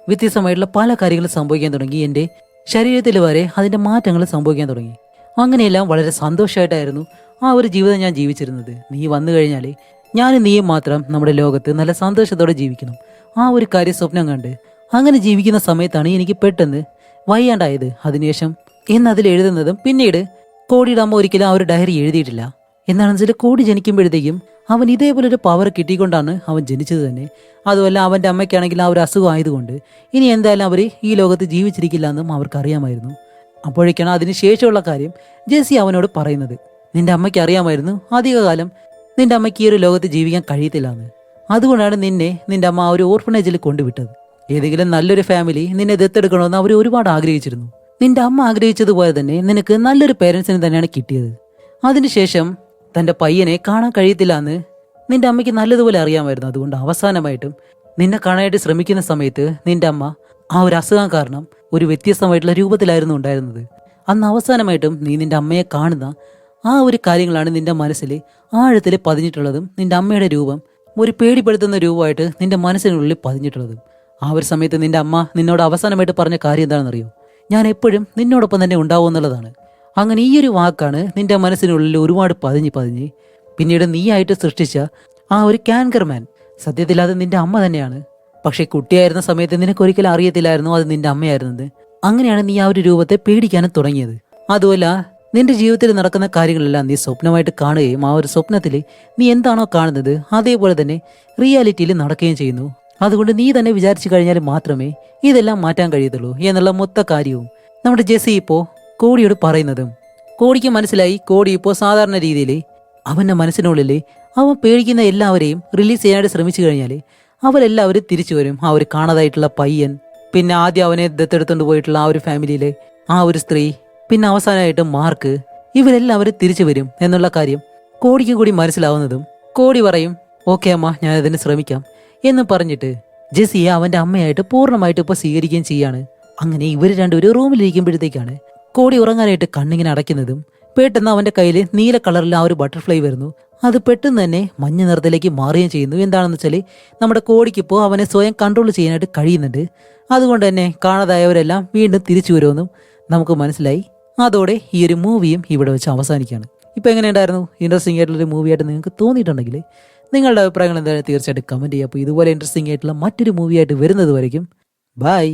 വ്യത്യസ്തമായിട്ടുള്ള പല കാര്യങ്ങളും സംഭവിക്കാൻ തുടങ്ങി. എൻ്റെ ശരീരത്തിൽ വരെ അതിൻ്റെ മാറ്റങ്ങൾ സംഭവിക്കാൻ തുടങ്ങി. അങ്ങനെയെല്ലാം വളരെ സന്തോഷമായിട്ടായിരുന്നു ആ ഒരു ജീവിതം ഞാൻ ജീവിച്ചിരുന്നത്. നീ വന്നു കഴിഞ്ഞാൽ ഞാനും നീയും മാത്രം നമ്മുടെ ലോകത്ത് നല്ല സന്തോഷത്തോടെ ജീവിക്കണം ആ ഒരു കാര്യം സ്വപ്നം കണ്ട് അങ്ങനെ ജീവിക്കുന്ന സമയത്താണ് എനിക്ക് പെട്ടെന്ന് വയ്യാണ്ടായത്. അതിനുശേഷം എന്നതിൽ എഴുതുന്നതും പിന്നീട് കോടിയുടെ അമ്മ ഒരിക്കലും ആ ഒരു ഡയറി എഴുതിയിട്ടില്ല. എന്താണെന്ന് വെച്ചാൽ കോടി ജനിക്കുമ്പോഴത്തേക്കും അവൻ ഇതേപോലൊരു പവർ കിട്ടിക്കൊണ്ടാണ് അവൻ ജനിച്ചത് തന്നെ. അതുമല്ല അവൻ്റെ അമ്മയ്ക്കാണെങ്കിൽ ആ ഒരു അസുഖം ആയതുകൊണ്ട് ഇനി എന്തായാലും അവർ ഈ ലോകത്ത് ജീവിച്ചിരിക്കില്ല എന്നും അവർക്ക് അറിയാമായിരുന്നു. അപ്പോഴേക്കാണ് അതിന് ശേഷമുള്ള കാര്യം ജെസ്സി അവനോട് പറയുന്നത്. നിന്റെ അമ്മയ്ക്ക് അറിയാമായിരുന്നു അധികകാലം നിന്റെ അമ്മയ്ക്ക് ഈ ഒരു ലോകത്ത് ജീവിക്കാൻ കഴിയത്തില്ല എന്ന്. അതുകൊണ്ടാണ് നിന്റെ അമ്മ ആ ഒരു ഓർഫണേജിൽ കൊണ്ടുവിട്ടത്. ഏതെങ്കിലും നല്ലൊരു ഫാമിലി നിന്നെ ദത്തെടുക്കണമെന്ന് അവർ ഒരുപാട് ആഗ്രഹിച്ചിരുന്നു. നിന്റെ അമ്മ ആഗ്രഹിച്ചതുപോലെ തന്നെ നിനക്ക് നല്ലൊരു പേരൻസിന് തന്നെയാണ് കിട്ടിയത്. അതിനുശേഷം തൻ്റെ പയ്യനെ കാണാൻ കഴിയത്തില്ല എന്ന് നിന്റെ അമ്മയ്ക്ക് നല്ലതുപോലെ അറിയാമായിരുന്നു. അതുകൊണ്ട് അവസാനമായിട്ടും നിന്നെ കാണാനായിട്ട് ശ്രമിക്കുന്ന സമയത്ത് നിന്റെ അമ്മ ആ ഒരു അസുഖം കാരണം ഒരു വ്യത്യസ്തമായിട്ടുള്ള രൂപത്തിലായിരുന്നു ഉണ്ടായിരുന്നത്. അന്ന് അവസാനമായിട്ടും നീ നിന്റെ അമ്മയെ കാണുന്ന ആ ഒരു കാര്യങ്ങളാണ് നിന്റെ മനസ്സിൽ ആഴത്തിൽ പതിഞ്ഞിട്ടുള്ളതും നിന്റെ അമ്മയുടെ രൂപം ഒരു പേടിപ്പെടുത്തുന്ന രൂപമായിട്ട് നിന്റെ മനസ്സിനുള്ളിൽ പതിഞ്ഞിട്ടുള്ളതും. ആ ഒരു സമയത്ത് നിന്റെ അമ്മ നിന്നോട് അവസാനമായിട്ട് പറഞ്ഞ കാര്യം എന്താണെന്നറിയോ? ഞാൻ എപ്പോഴും നിന്നോടൊപ്പം തന്നെ ഉണ്ടാവും എന്നുള്ളതാണ്. അങ്ങനെ ഈ ഒരു വാക്കാണ് നിന്റെ മനസ്സിനുള്ളിൽ ഒരുപാട് പതിഞ്ഞ് പിന്നീട് നീയായിട്ട് സൃഷ്ടിച്ച ആ ഒരു ക്യാൻകർമാൻ സത്യത്തിൽ അത് നിന്റെ അമ്മ തന്നെയാണ്. പക്ഷെ കുട്ടിയായിരുന്ന സമയത്ത് നിനക്ക് ഒരിക്കലും അറിയത്തില്ലായിരുന്നു അത് നിന്റെ അമ്മയായിരുന്നത്. അങ്ങനെയാണ് നീ ആ ഒരു രൂപത്തെ പേടിക്കാനും തുടങ്ങിയത്. അതുമല്ല നിന്റെ ജീവിതത്തിൽ നടക്കുന്ന കാര്യങ്ങളെല്ലാം നീ സ്വപ്നമായിട്ട് കാണുകയും ആ ഒരു സ്വപ്നത്തിൽ നീ എന്താണോ കാണുന്നത് അതേപോലെ തന്നെ റിയാലിറ്റിയിൽ നടക്കുകയും ചെയ്യുന്നു. അതുകൊണ്ട് നീ തന്നെ വിചാരിച്ചു കഴിഞ്ഞാൽ മാത്രമേ ഇതെല്ലാം മാറ്റാൻ കഴിയത്തുള്ളൂ എന്നുള്ള മൊത്ത കാര്യവും നമ്മുടെ ജെസ്സി ഇപ്പോൾ കോടിയോട് പറയുന്നതും കോടിക്ക് മനസ്സിലായി കോടി ഇപ്പോൾ സാധാരണ രീതിയിൽ അവൻ്റെ മനസ്സിനുള്ളിൽ അവൻ പേടിക്കുന്ന എല്ലാവരെയും റിലീസ് ചെയ്യാനായിട്ട് ശ്രമിച്ചു കഴിഞ്ഞാൽ അവരെല്ലാവരും തിരിച്ചു വരും. ആ ഒരു കാണാതായിട്ടുള്ള പയ്യൻ, പിന്നെ ആദ്യം അവനെ ദത്തെടുത്തുകൊണ്ട് പോയിട്ടുള്ള ആ ഒരു ഫാമിലിയിലെ ആ ഒരു സ്ത്രീ, പിന്നെ അവസാനമായിട്ട് മാർക്ക്, ഇവരെല്ലാവരും തിരിച്ചു വരും എന്നുള്ള കാര്യം കോടിക്കും കൂടി മനസ്സിലാവുന്നതും കോടി പറയും ഓക്കെ അമ്മ, ഞാൻ അതിന് ശ്രമിക്കാം എന്ന് പറഞ്ഞിട്ട് ജെസ്സിയെ അവൻ്റെ അമ്മയായിട്ട് പൂർണ്ണമായിട്ട് ഇപ്പോൾ സ്വീകരിക്കുകയും ചെയ്യാണ്. അങ്ങനെ ഇവർ രണ്ടുപേരും റൂമിലിരിക്കുമ്പോഴത്തേക്കാണ് കോടി ഉറങ്ങാനായിട്ട് കണ്ണിങ്ങനെ അടയ്ക്കുന്നതും പെട്ടെന്ന് അവൻ്റെ കയ്യിൽ നീല കളറിൽ ആ ഒരു ബട്ടർഫ്ലൈ വരുന്നു. അത് പെട്ടെന്ന് തന്നെ മഞ്ഞ നിറത്തിലേക്ക് മാറുകയും ചെയ്യുന്നു. എന്താണെന്ന് വെച്ചാൽ നമ്മുടെ കോടിക്കിപ്പോൾ അവനെ സ്വയം കൺട്രോൾ ചെയ്യാനായിട്ട് കഴിയുന്നുണ്ട്. അതുകൊണ്ട് തന്നെ കാണാതായവരെല്ലാം വീണ്ടും തിരിച്ചു വരുമെന്നും നമുക്ക് മനസ്സിലായി. അതോടെ ഈ ഒരു മൂവിയും ഇവിടെ വെച്ച് അവസാനിക്കുകയാണ്. ഇപ്പോൾ എങ്ങനെയുണ്ടായിരുന്നു? ഇൻട്രസ്റ്റിംഗ് ആയിട്ടുള്ളൊരു മൂവിയായിട്ട് നിങ്ങൾക്ക് തോന്നിയിട്ടുണ്ടെങ്കിൽ നിങ്ങളുടെ അഭിപ്രായങ്ങൾ എന്തായാലും തീർച്ചയായിട്ടും കമൻറ്റ് ചെയ്യുക. അപ്പോൾ ഇതുപോലെ ഇൻട്രസ്റ്റിംഗ് ആയിട്ടുള്ള മറ്റൊരു മൂവിയായിട്ട് വരുന്നത് വരയ്ക്കും ബൈ.